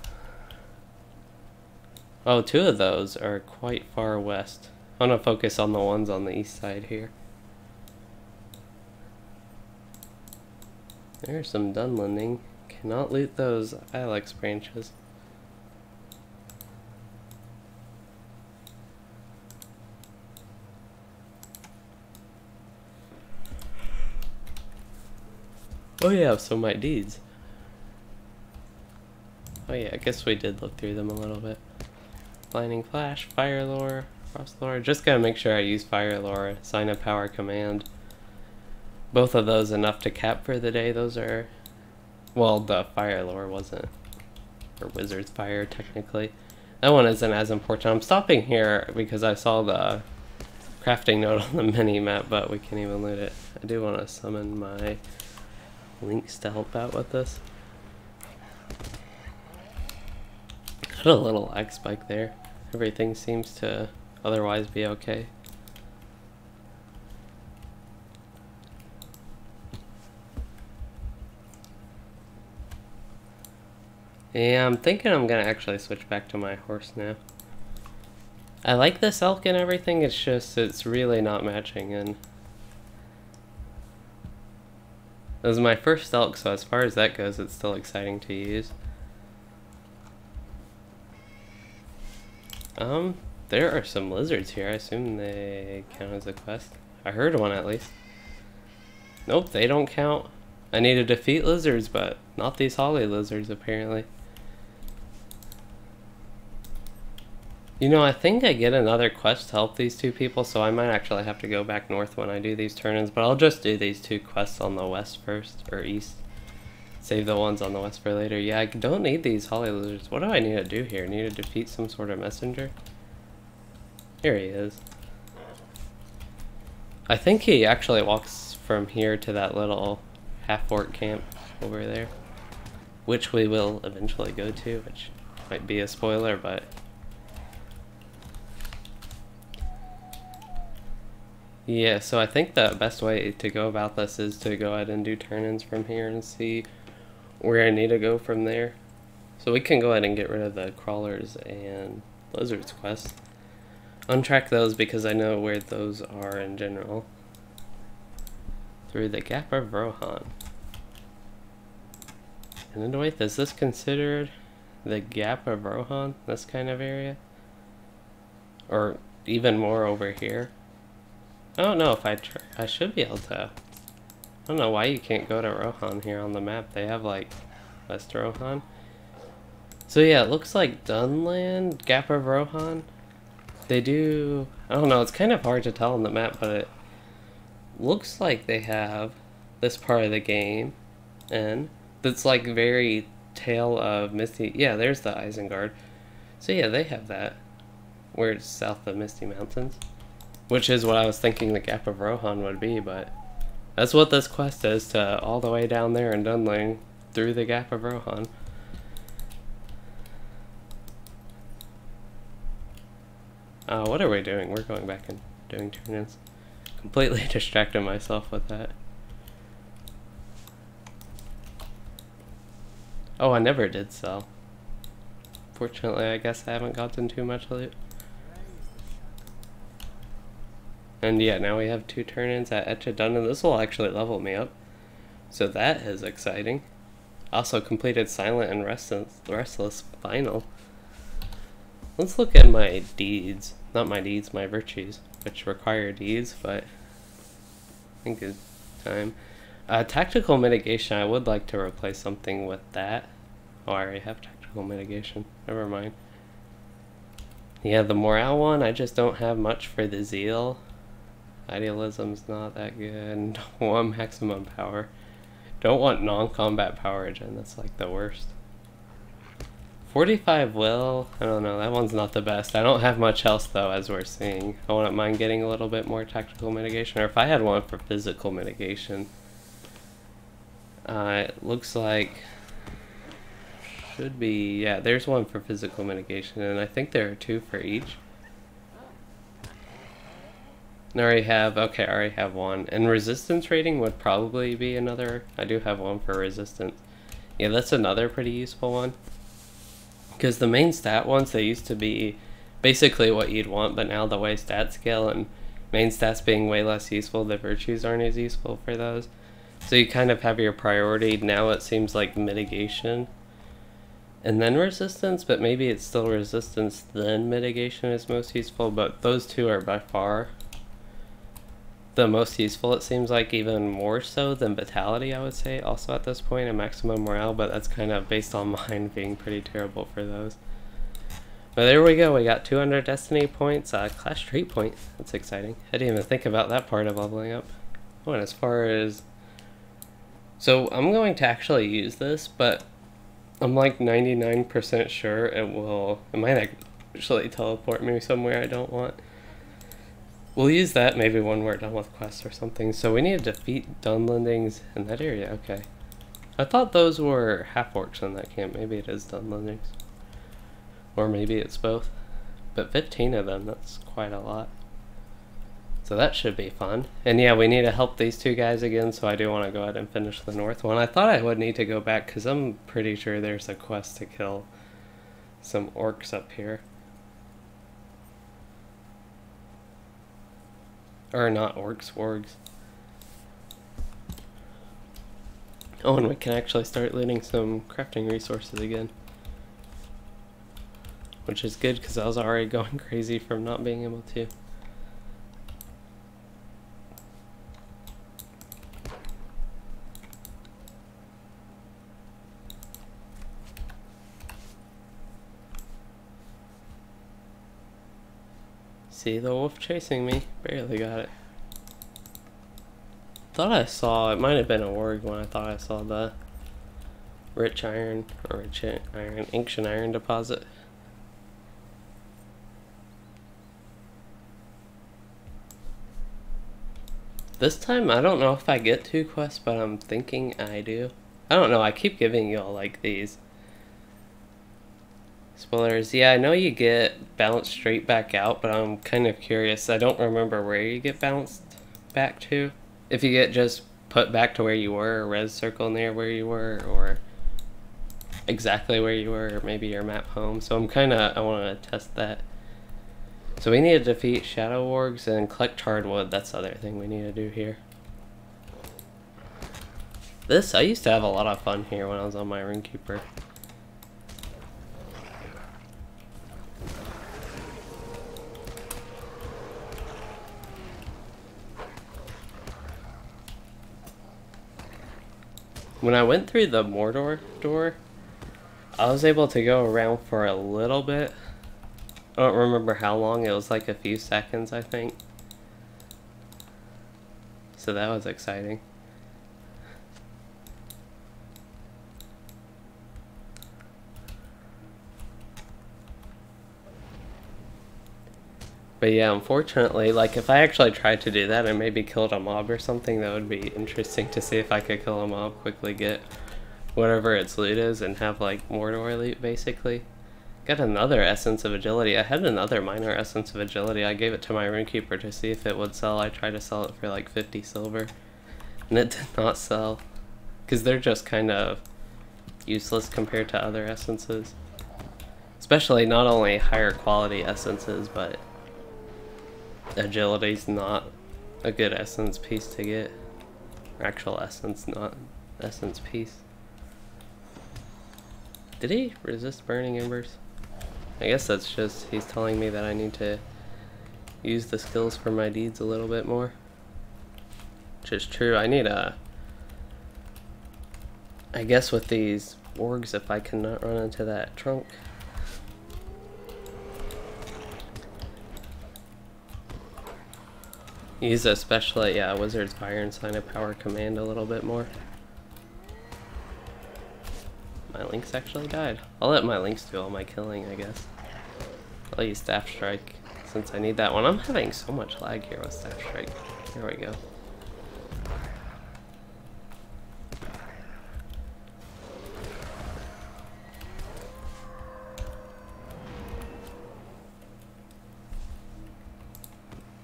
Oh, two of those are quite far west. I want to focus on the ones on the east side here. There's some Dunlanding. Cannot loot those Ilex branches. Oh yeah, so my deeds. Oh yeah, I guess we did look through them a little bit. Blinding Flash, Fire Lore, Frost Lore. Just gotta make sure I use Fire Lore, Sign of Power Command. Both of those enough to cap for the day. Those are... Well, the Fire Lore wasn't. Or Wizard's Fire, technically. That one isn't as important. I'm stopping here because I saw the crafting note on the mini-map, but we can't even loot it. I do want to summon my links to help out with this. Had a little lag spike there. I Everything seems to otherwise be okay. Yeah, I'm thinking I'm gonna actually switch back to my horse now. I like this elk and everything, it's just, it's really not matching in. This is my first elk, so as far as that goes, it's still exciting to use. There are some lizards here. I assume they count as a quest. I heard one at least. Nope, they don't count. I need to defeat lizards, but not these holly lizards apparently. You know, I think I get another quest to help these two people, so I might actually have to go back north when I do these turn-ins, but I'll just do these two quests on the west first, or east. Save the ones on the west for later. Yeah, I don't need these holly lizards. What do I need to do here? Need to defeat some sort of messenger? Here he is. I think he actually walks from here to that little half-orc camp over there, which we will eventually go to, which might be a spoiler, but... Yeah, so I think the best way to go about this is to go ahead and do turn-ins from here and see where I need to go from there. So we can go ahead and get rid of the crawlers and lizards quest. Untrack those because I know where those are in general. Through the Gap of Rohan. And then wait, is this considered the Gap of Rohan? This kind of area? Or even more over here? I don't know if I should be able to. I don't know why you can't go to Rohan here on the map. They have like West Rohan. So yeah, it looks like Dunland, Gap of Rohan. They do, I don't know, it's kind of hard to tell on the map, but it looks like they have this part of the game, and that's like very tail of Misty. Yeah, there's the Isengard. So yeah, they have that, where it's south of Misty Mountains, which is what I was thinking the Gap of Rohan would be, but that's what this quest is, to all the way down there in Dunling through the Gap of Rohan. What are we doing? We're going back and doing turn-ins. Completely distracted myself with that. Oh, I never did sell. Fortunately, I guess I haven't gotten too much loot. And yeah, now we have 2 turn-ins at Echad Dunnan. This will actually level me up. So that is exciting. Also completed Silent and Restless Final. Let's look at my deeds. Not my deeds, my virtues, which require deeds, but I think it's time. Tactical mitigation, I would like to replace something with that. Oh, I already have tactical mitigation. Never mind. Yeah, the morale one, I just don't have much for the zeal. Idealism's not that good. Don't want maximum power. Don't want non-combat power regen, that's like the worst. 45 will, I don't know, that one's not the best. I don't have much else though, as we're seeing. I wouldn't mind getting a little bit more tactical mitigation, or if I had one for physical mitigation. It looks like, should be, yeah, there's one for physical mitigation, and I think there are 2 for each. I already have, okay, I already have one. And resistance rating would probably be another, I do have one for resistance. Yeah, that's another pretty useful one. Because the main stat ones, they used to be basically what you'd want, but now the way stats scale and main stats being way less useful, the virtues aren't as useful for those. So you kind of have your priority. Now it seems like mitigation and then resistance, but maybe it's still resistance then mitigation is most useful, but those 2 are by far the most useful, it seems like, even more so than vitality, I would say, also at this point, and maximum morale, but that's kind of based on mine being pretty terrible for those. But there we go, we got 200 destiny points, class trait point, that's exciting. I didn't even think about that part of leveling up. Oh, and as far as, so I'm going to actually use this, but I'm like 99% sure it might actually teleport me somewhere I don't want. We'll use that maybe when we're done with quests or something. So we need to defeat Dunlandings in that area. Okay. I thought those were half-orcs in that camp. Maybe it is Dunlandings. Or maybe it's both. But 15 of them, that's quite a lot. So that should be fun. And yeah, we need to help these two guys again, so I do want to go ahead and finish the north one. I thought I would need to go back, because I'm pretty sure there's a quest to kill some orcs up here. Or not orcs, wargs. Oh, and we can actually start looting some crafting resources again. Which is good, because I was already going crazy from not being able to. See the wolf chasing me. Barely got it. Thought I saw, it might have been a warg when I thought I saw the ancient iron deposit. This time, I don't know if I get 2 quests, but I'm thinking I do. I don't know, I keep giving y'all like these spoilers. Yeah, I know you get bounced straight back out, but I'm kind of curious. I don't remember where you get bounced back to. If you get just put back to where you were, a res circle near where you were, or exactly where you were, or maybe your map home. So I want to test that. So we need to defeat shadow wargs and collect charred wood. That's the other thing we need to do here. I used to have a lot of fun here when I was on my Runekeeper. When I went through the Mordor door, I was able to go around for a little bit. I don't remember how long, it was like a few seconds, I think. So that was exciting. But yeah, unfortunately, like if I actually tried to do that and maybe killed a mob or something, that would be interesting to see if I could kill a mob, quickly get whatever its loot is, and have like Mordor loot basically. Got another Essence of Agility. I had another minor Essence of Agility. I gave it to my Runekeeper to see if it would sell. I tried to sell it for like 50 silver, and it did not sell. Because they're just kind of useless compared to other essences. Especially not only higher quality essences, but Agility's not a good essence piece to get. Or actual essence, not essence piece. Did he resist burning embers? I guess that's just, he's telling me that I need to use the skills for my deeds a little bit more. Which is true. I need I guess with these wargs, if I cannot run into that trunk. Use especially, yeah, Wizard's Iron Sign of Power command a little bit more. My links actually died. I'll let my links do all my killing, I guess. I'll use Staff Strike since I need that one. I'm having so much lag here with Staff Strike. Here we go.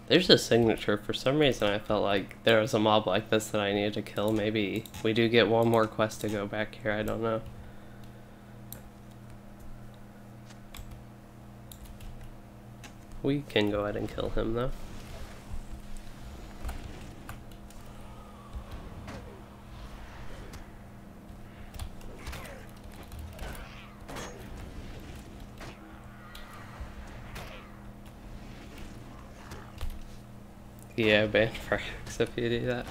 There's a signature. For some reason I felt like there was a mob like this that I needed to kill. Maybe we do get one more quest to go back here, I don't know. We can go ahead and kill him though. Yeah, ban for X if you do that.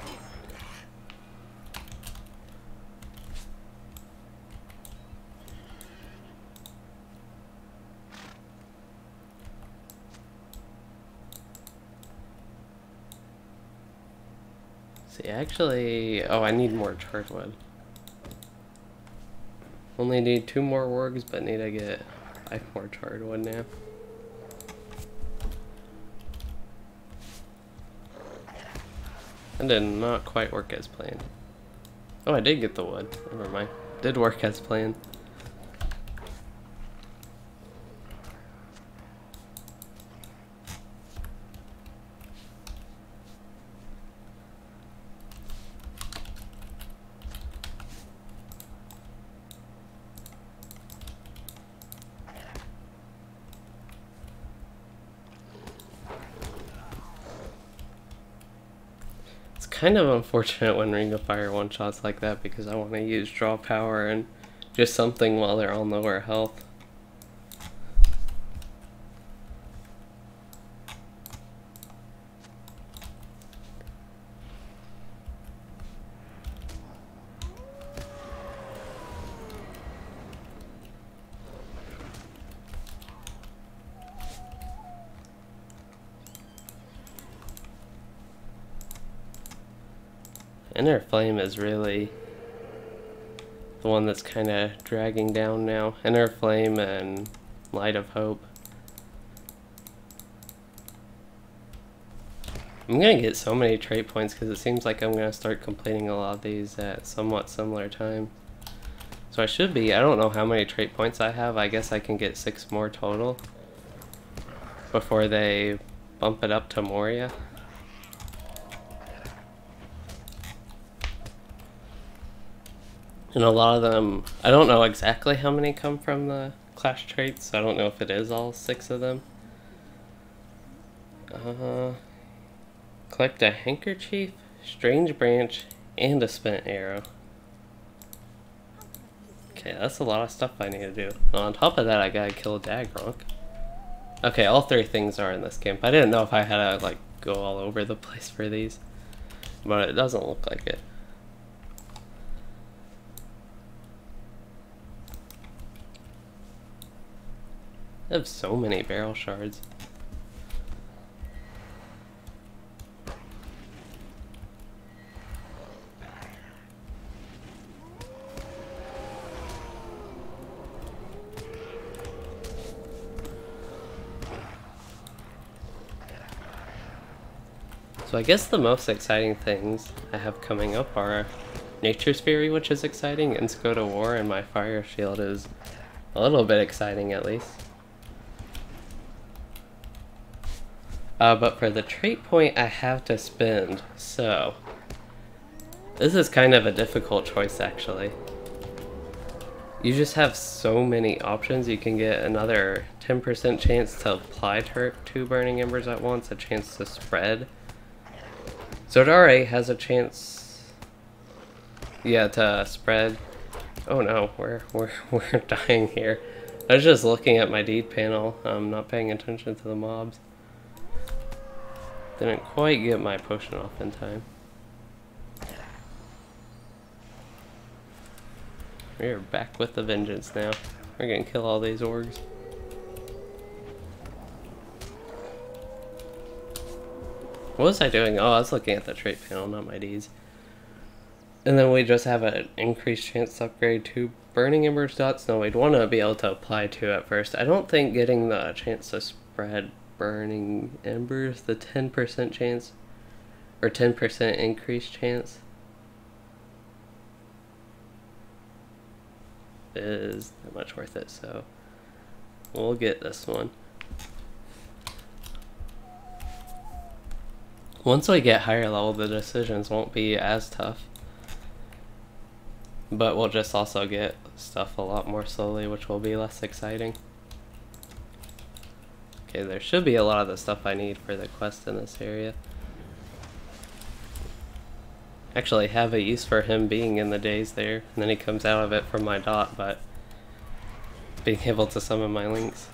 See, actually, oh, I need more charred wood. Only need 2 more wargs, but need to get 5 more charred wood now. That did not quite work as planned. Oh, I did get the wood. Never mind. Did work as planned. kind of unfortunate when Ring of Fire one-shots like that because I want to use draw power and just something while they're on lower health. Inner Flame is really the one that's kind of dragging down now. Inner Flame and Light of Hope. I'm going to get so many trait points because it seems like I'm going to start completing a lot of these at somewhat similar time. So I should be, I don't know how many trait points I have. I guess I can get 6 more total before they bump it up to Moria. And a lot of them, I don't know exactly how many come from the clash traits. I don't know if it is all 6 of them. Collect a handkerchief, strange branch, and a spent arrow. Okay, that's a lot of stuff I need to do. And on top of that, I gotta kill a Dagrunk. Okay, all 3 things are in this camp. I didn't know if I had to like go all over the place for these, but it doesn't look like it. I have so many barrel shards. So I guess the most exciting things I have coming up are Nature's Fury, which is exciting, and Go to War, and my Fire Shield is a little bit exciting at least. But for the trait point I have to spend, so this is kind of a difficult choice actually. You just have so many options. You can get another 10% chance to apply 2 Burning Embers at once, a chance to spread. So it already has a chance, yeah, to spread. Oh no, we're dying here. I was just looking at my deed panel, not paying attention to the mobs. Didn't quite get my potion off in time. We're back with the vengeance now. We're gonna kill all these orgs. What was I doing? Oh, I was looking at the trait panel, not my Ds. And then we just have an increased chance to upgrade 2 Burning Embers dots. No, we'd want to be able to apply 2 at first. I don't think getting the chance to spread Burning Embers, the 10% chance, or 10% increased chance, is that much worth it, so we'll get this one. Once we get higher level, the decisions won't be as tough, but we'll just also get stuff a lot more slowly, which will be less exciting. Okay, there should be a lot of the stuff I need for the quest in this area. Actually have a use for him being in the days there, and then he comes out of it from my dot, but being able to summon my links.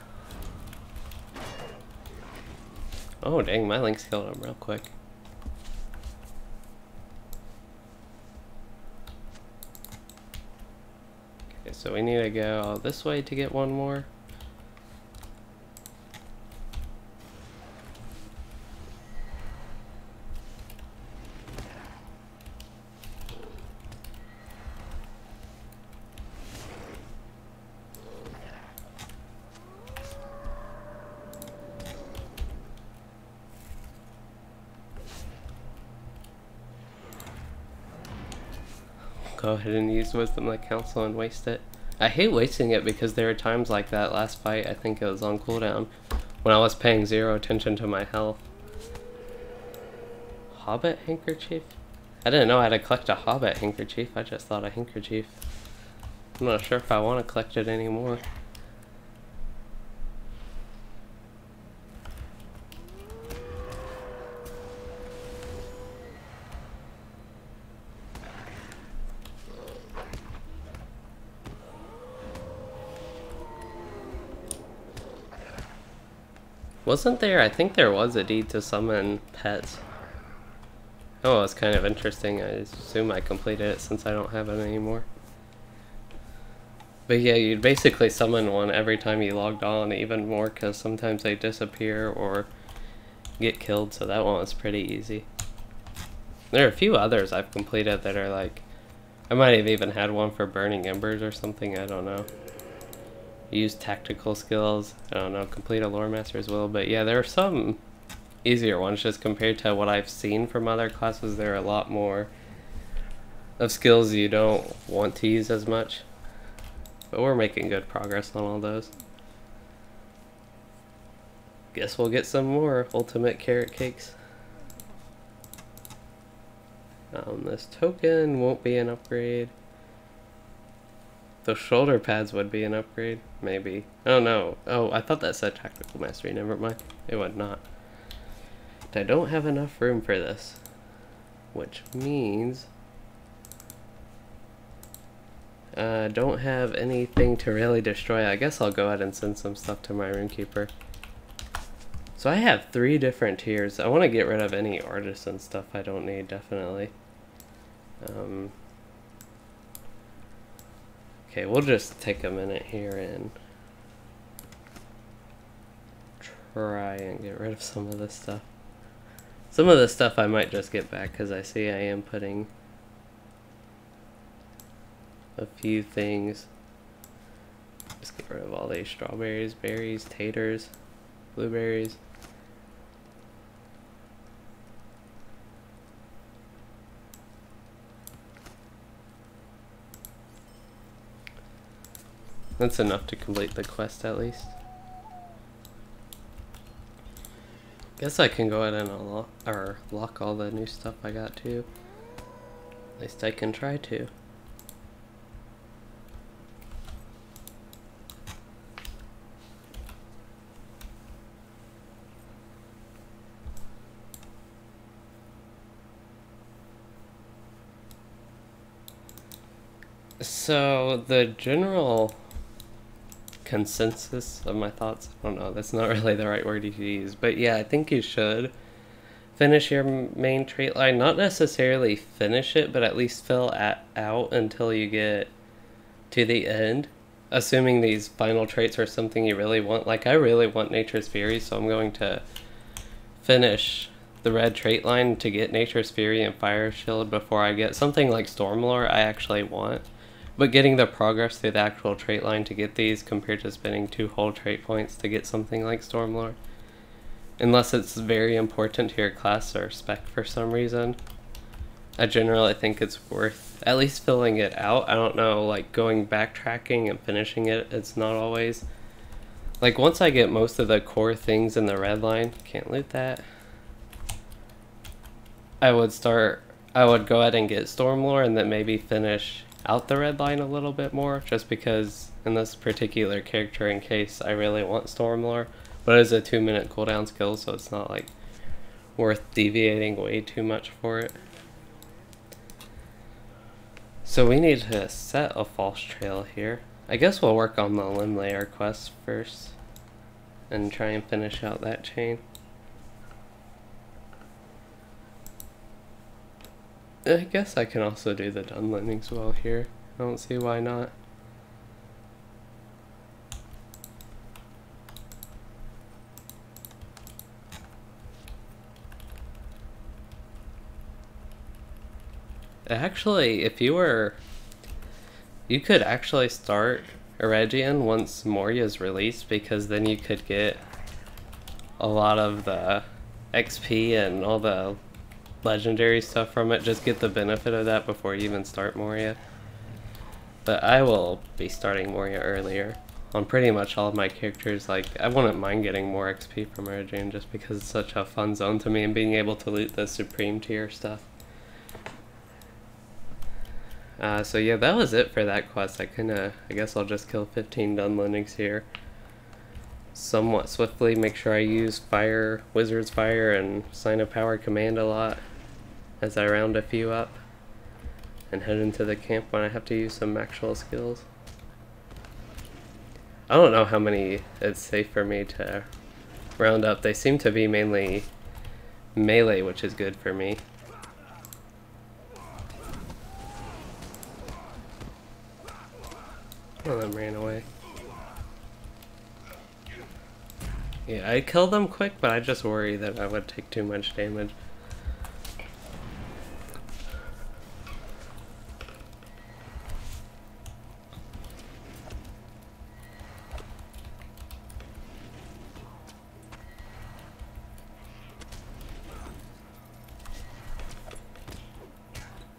Oh dang, my links killed him real quick. Okay, so we need to go this way to get one more. Go ahead and use Wisdom like Counsel and waste it. I hate wasting it because there are times like that last fight, I think it was on cooldown, when I was paying 0 attention to my health. Hobbit handkerchief? I didn't know I had to collect a Hobbit handkerchief, I just thought a handkerchief. I'm not sure if I want to collect it anymore. Wasn't there? I think there was a deed to summon pets. Oh, it's kind of interesting. I assume I completed it since I don't have it anymore. But yeah, you'd basically summon one every time you logged on, even more because sometimes they disappear or get killed, so that one was pretty easy. There are a few others I've completed that are like, I might have even had one for burning embers or something, I don't know. Use tactical skills, I don't know, complete a lore master as well, but yeah, there are some easier ones just compared to what I've seen from other classes. There are a lot more of skills you don't want to use as much, but we're making good progress on all those. Guess we'll get some more ultimate carrot cakes. This token won't be an upgrade. Those shoulder pads would be an upgrade, maybe. Oh no. Oh, I thought that said tactical mastery. Never mind. It would not. I don't have enough room for this, which means I don't have anything to really destroy. I guess I'll go ahead and send some stuff to my runekeeper. So I have 3 different tiers. I want to get rid of any artisan stuff I don't need, definitely. Okay, we'll just take a minute here and try and get rid of some of this stuff. Some of this stuff I might just get back because I see I am putting a few things. Just get rid of all these strawberries, berries, taters, blueberries. That's enough to complete the quest at least. Guess I can go ahead and lock all the new stuff I got too. At least I can try to. So the general consensus of my thoughts, I don't know, that's not really the right word you should use, but yeah, I think you should finish your main trait line. Not necessarily finish it, but at least fill out until you get to the end, assuming these final traits are something you really want. Like, I really want Nature's Fury, so I'm going to finish the red trait line to get Nature's Fury and Fire Shield before I get something like Stormlore I actually want. But getting the progress through the actual trait line to get these compared to spending 2 whole trait points to get something like Stormlore, unless it's very important to your class or spec for some reason, I generally think it's worth at least filling it out. I don't know, like going backtracking and finishing it, it's not always. Like once I get most of the core things in the red line, can't loot that, I would go ahead and get Stormlore and then maybe finish out the red line a little bit more, just because in this particular character, in case I really want Stormlore, but it's a 2-minute cooldown skill, so it's not like worth deviating way too much for it. So we need to set a false trail here. I guess we'll work on the limb layer quest first and try and finish out that chain. I guess I can also do the Dunnan as well here. I don't see why not. Actually, if you could actually start Eregion once Moria is released, because then you could get a lot of the XP and all the legendary stuff from it. Just get the benefit of that before you even start Moria. But I will be starting Moria earlier on pretty much all of my characters. Like, I wouldn't mind getting more XP from Eregion just because it's such a fun zone to me, and being able to loot the supreme tier stuff. So yeah, that was it for that quest. I guess I'll just kill 15 Dunlannings here somewhat swiftly. Make sure I use Fire, Wizard's Fire, and Sign of Power Command a lot as I round a few up and head into the camp when I have to use some actual skills. I don't know how many it's safe for me to round up. They seem to be mainly melee, which is good for me. One of them ran away. Yeah, I killed them quick, but I just worry that I would take too much damage.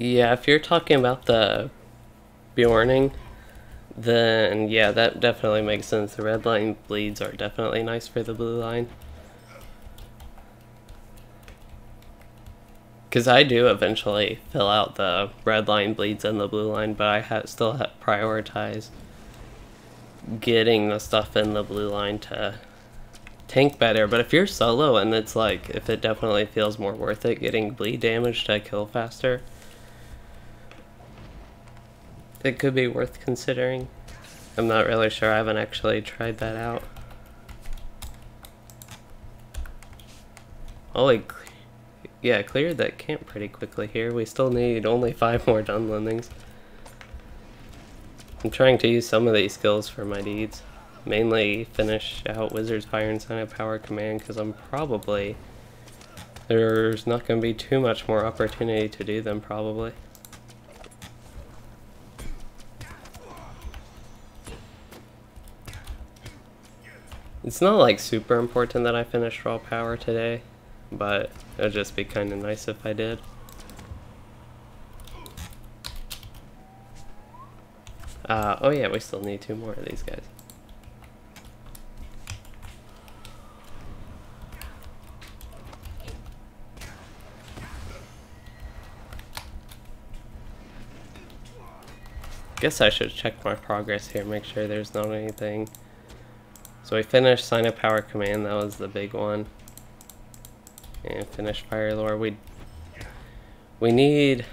Yeah, if you're talking about the Bjorning, then yeah, that definitely makes sense. The red line bleeds are definitely nice for the blue line. Because I do eventually fill out the red line bleeds and the blue line, but I still prioritize getting the stuff in the blue line to tank better. But if you're solo and it's like, if it definitely feels more worth it getting bleed damage to kill faster, it could be worth considering. I'm not really sure, I haven't actually tried that out. Holy, yeah, cleared that camp pretty quickly here. We still need only 5 more Dunlendings. I'm trying to use some of these skills for my deeds. Mainly finish out Wizard's Fire and Sign of Power Command, because there's not going to be too much more opportunity to do them probably. It's not like super important that I finish Raw Power today, but it would just be kind of nice if I did. Oh yeah, we still need 2 more of these guys. Guess I should check my progress here, make sure there's not anything. So we finished Sign of Power Command, that was the big one. And finished Fire Lore. We need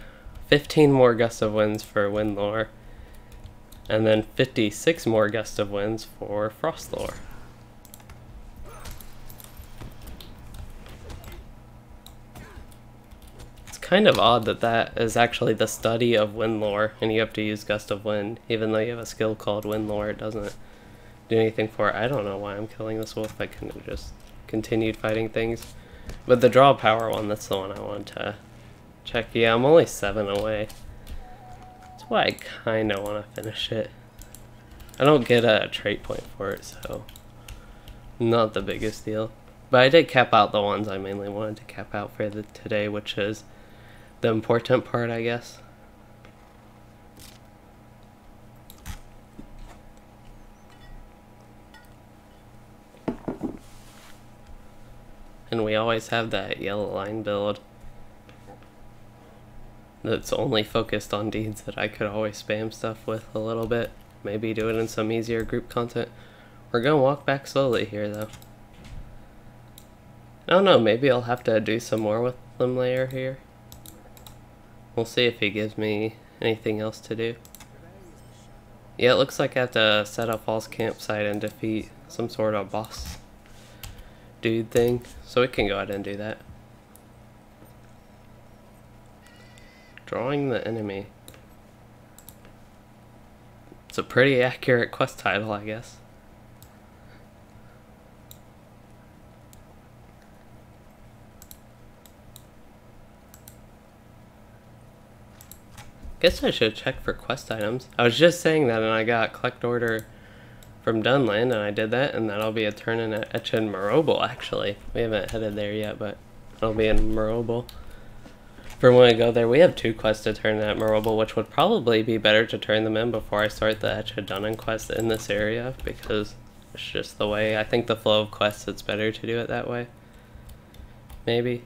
15 more Gust of Winds for Wind Lore. And then 56 more Gust of Winds for Frost Lore. It's kind of odd that that is actually the study of Wind Lore, and you have to use Gust of Wind. Even though you have a skill called Wind Lore, it doesn't do anything for it. I don't know why I'm killing this wolf. I couldn't have just continued fighting things. But the draw power one, that's the one I wanted to check. Yeah, I'm only 7 away. That's why I kind of want to finish it. I don't get a trait point for it, so not the biggest deal. But I did cap out the ones I mainly wanted to cap out for today, which is the important part, I guess. And we always have that yellow line build that's only focused on deeds that I could always spam stuff with a little bit. Maybe do it in some easier group content. We're gonna walk back slowly here though. I don't know, maybe I'll have to do some more with Limb Layer here. We'll see if he gives me anything else to do. Yeah, it looks like I have to set a false campsite and defeat some sort of boss dude thing, so we can go ahead and do that. Drawing the enemy. It's a pretty accurate quest title, I guess. Guess I should check for quest items. I was just saying that and I got collect order from Dunland, and I did that, and that'll be a turn in at Echad Dunnan, actually. We haven't headed there yet, but it'll be in Dunnan. For when we go there, we have 2 quests to turn at Dunnan, which would probably be better to turn them in before I start the Echad Dunnan quest in this area, because it's just the way, I think the flow of quests, it's better to do it that way. Maybe.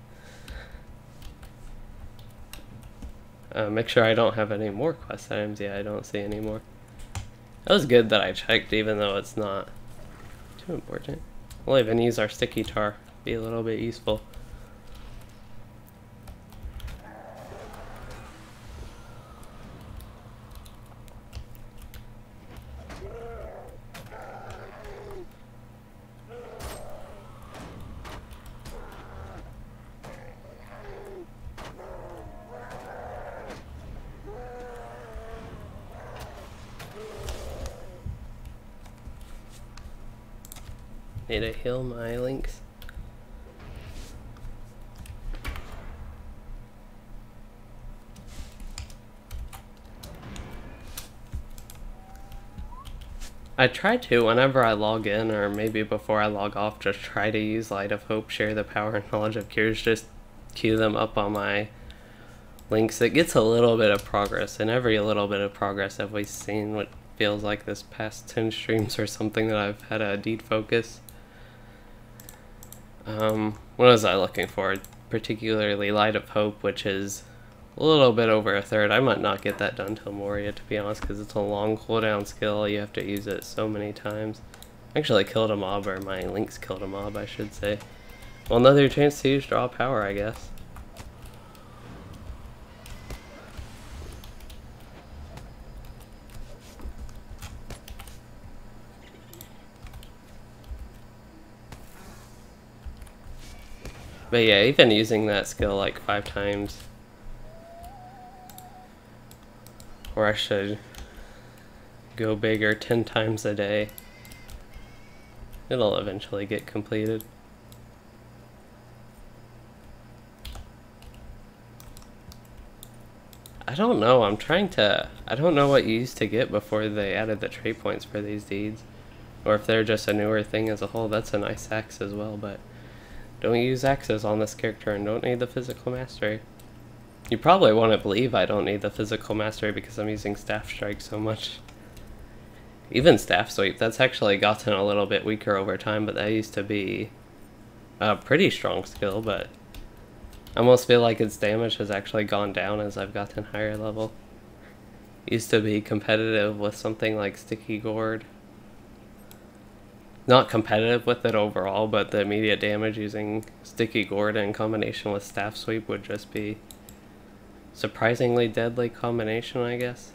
Make sure I don't have any more quest items. Yeah, I don't see any more. That was good that I checked, even though it's not too important. We'll even use our sticky tar, be a little bit useful. Need to heal my links. I try to, whenever I log in, or maybe before I log off, just try to use Light of Hope, Share the Power, and Knowledge of Cures, just queue them up on my links. It gets a little bit of progress, and every little bit of progress have we seen what feels like this past 10 streams or something that I've had a defocus. What was I looking for? Particularly Light of Hope, which is a little bit over a third. I might not get that done till Moria, to be honest, because it's a long cooldown skill. You have to use it so many times. Actually killed a mob, or my links killed a mob, I should say. Well, another chance to use draw power, I guess. But yeah, even using that skill like 5 times, or I should go bigger 10 times a day, it'll eventually get completed. I don't know, I don't know what you used to get before they added the trait points for these deeds, or if they're just a newer thing as a whole. That's a nice axe as well, but don't use axes on this character and don't need the physical mastery. You probably won't believe I don't need the physical mastery because I'm using staff strike so much. Even staff sweep, that's actually gotten a little bit weaker over time, but that used to be a pretty strong skill, but I almost feel like its damage has actually gone down as I've gotten higher level. Used to be competitive with something like Sticky Gourd. Not competitive with it overall, but the immediate damage using Sticky Gourd in combination with Staff Sweep would just be surprisingly deadly combination, I guess.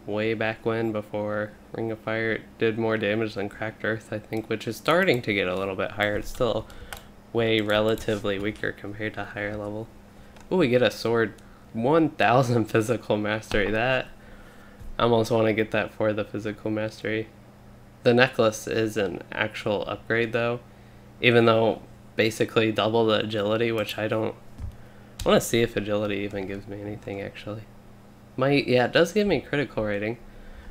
Way back when, before Ring of Fire, it did more damage than Cracked Earth, I think, which is starting to get a little bit higher. It's still way relatively weaker compared to higher level. Ooh, we get a sword. 1000 physical mastery. That, I almost want to get that for the physical mastery. The necklace is an actual upgrade though, even though basically double the agility, which I don't want to see if agility even gives me anything actually. Yeah, it does give me critical rating.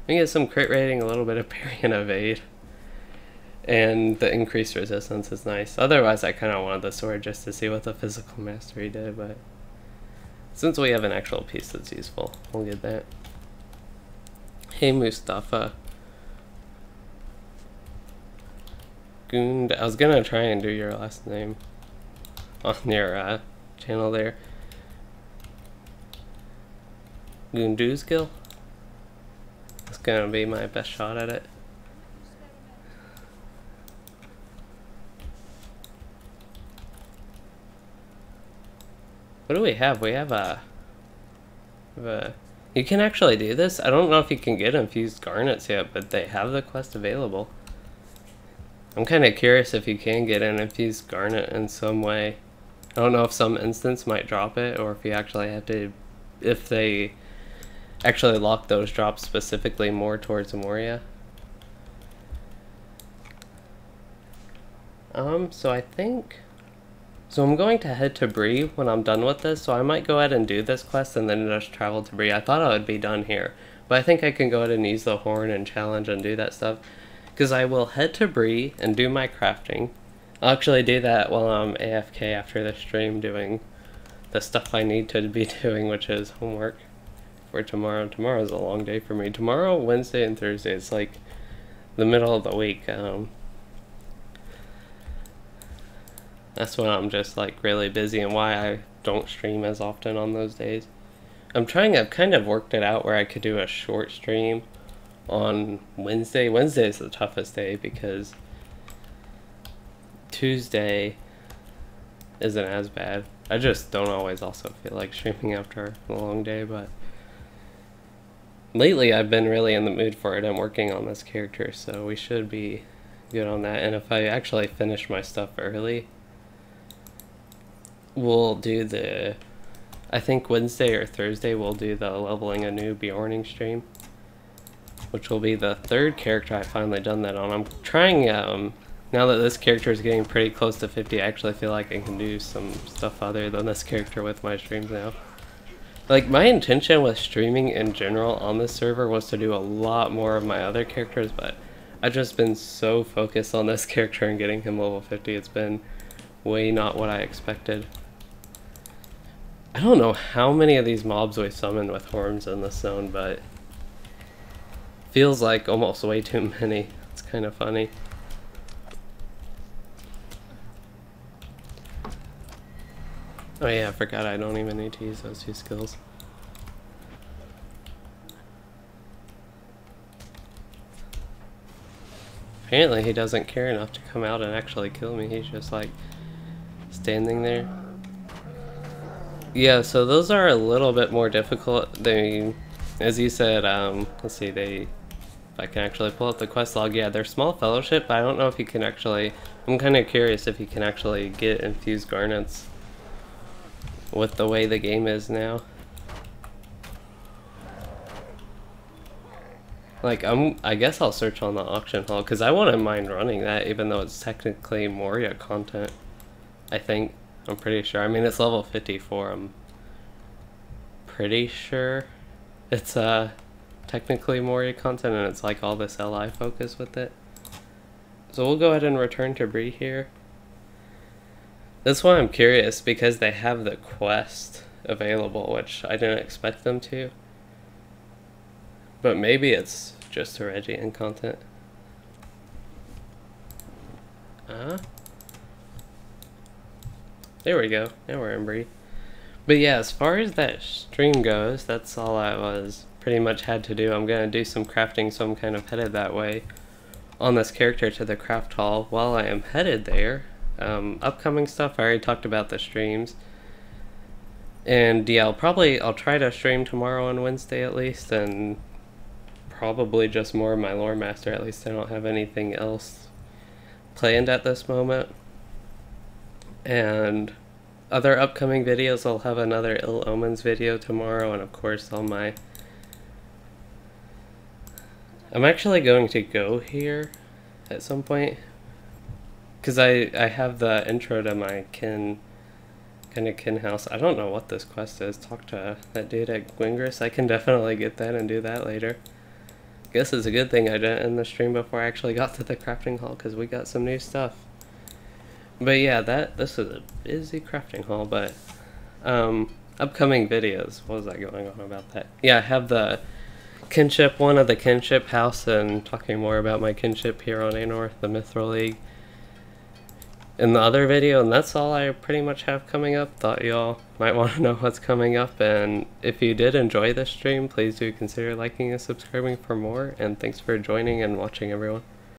We get some crit rating, a little bit of parry and evade, and the increased resistance is nice. Otherwise I kind of wanted the sword just to see what the physical mastery did, but since we have an actual piece that's useful, we'll get that. Hey Mustafa. I was gonna try and do your last name on your channel there. Goonduzgil? That's gonna be my best shot at it. What do we have? We have a... You can actually do this. I don't know if you can get infused garnets yet, but they have the quest available. I'm kind of curious if you can get an infused garnet in some way. I don't know if some instance might drop it, or if you actually have to, if they actually lock those drops specifically more towards Moria. So I think, so I'm going to head to Bree when I'm done with this, so I might go ahead and do this quest and then just travel to Bree. I thought I would be done here, but I think I can go ahead and use the horn and challenge and do that stuff. Because I will head to Bree and do my crafting. I'll actually do that while I'm AFK after the stream, doing the stuff I need to be doing, which is homework for tomorrow. Tomorrow's a long day for me. Tomorrow, Wednesday, and Thursday, it's like the middle of the week. That's when I'm just like really busy, and why I don't stream as often on those days. I've kind of worked it out where I could do a short stream on Wednesday. Wednesday is the toughest day because Tuesday isn't as bad. I just don't always also feel like streaming after a long day, but lately I've been really in the mood for it. I'm working on this character, so we should be good on that. And if I actually finish my stuff early, we'll do the, I think Wednesday or Thursday we'll do the leveling a new Bjorning stream, which will be the 3rd character I've finally done that on. I'm trying Now that this character is getting pretty close to 50, I actually feel like I can do some stuff other than this character with my streams now. Like, my intention with streaming in general on this server was to do a lot more of my other characters, but I've just been so focused on this character and getting him level 50, it's been way not what I expected. I don't know how many of these mobs we summon with horns in this zone, but feels like almost way too many. It's kind of funny. Oh yeah, I forgot I don't even need to use those two skills. Apparently he doesn't care enough to come out and actually kill me. He's just like standing there. Yeah, so those are a little bit more difficult. They, as you said, let's see, if I can actually pull up the quest log, yeah, they're small fellowship, but I don't know if you can actually, I'm kind of curious if you can actually get infused garnets with the way the game is now. Like, I guess I'll search on the auction hall, because I wouldn't mind running that, even though it's technically Moria content, I think. I'm pretty sure. I mean, it's level 54. I'm pretty sure it's technically Moria content, and it's like all this LI focus with it. So we'll go ahead and return to Bree here. That's why I'm curious, because they have the quest available, which I didn't expect them to. But maybe it's just Eregion content. There we go. Now we're in Bree. But yeah, as far as that stream goes, that's all I was pretty much had to do. I'm gonna do some crafting, so I'm kind of headed that way on this character to the craft hall. While I am headed there, upcoming stuff, I already talked about the streams. And yeah, I'll try to stream tomorrow on Wednesday at least, and probably just more of my lore master. At least I don't have anything else planned at this moment. And other upcoming videos, I'll have another Ill Omens video tomorrow, and of course all my... I'm actually going to go here at some point, because I have the intro to my kin house. I don't know what this quest is. Talk to that dude at Gwingris. I can definitely get that and do that later. Guess it's a good thing I didn't end the stream before I actually got to the crafting hall, because we got some new stuff. But yeah, this is a busy crafting hall, but upcoming videos, what was I going on about that? Yeah, I have the kinship, one of the kinship house, and talking more about my kinship here on Anor, the Mithril League, in the other video, and that's all I pretty much have coming up. Thought y'all might want to know what's coming up, and if you did enjoy this stream, please do consider liking and subscribing for more, and thanks for joining and watching, everyone.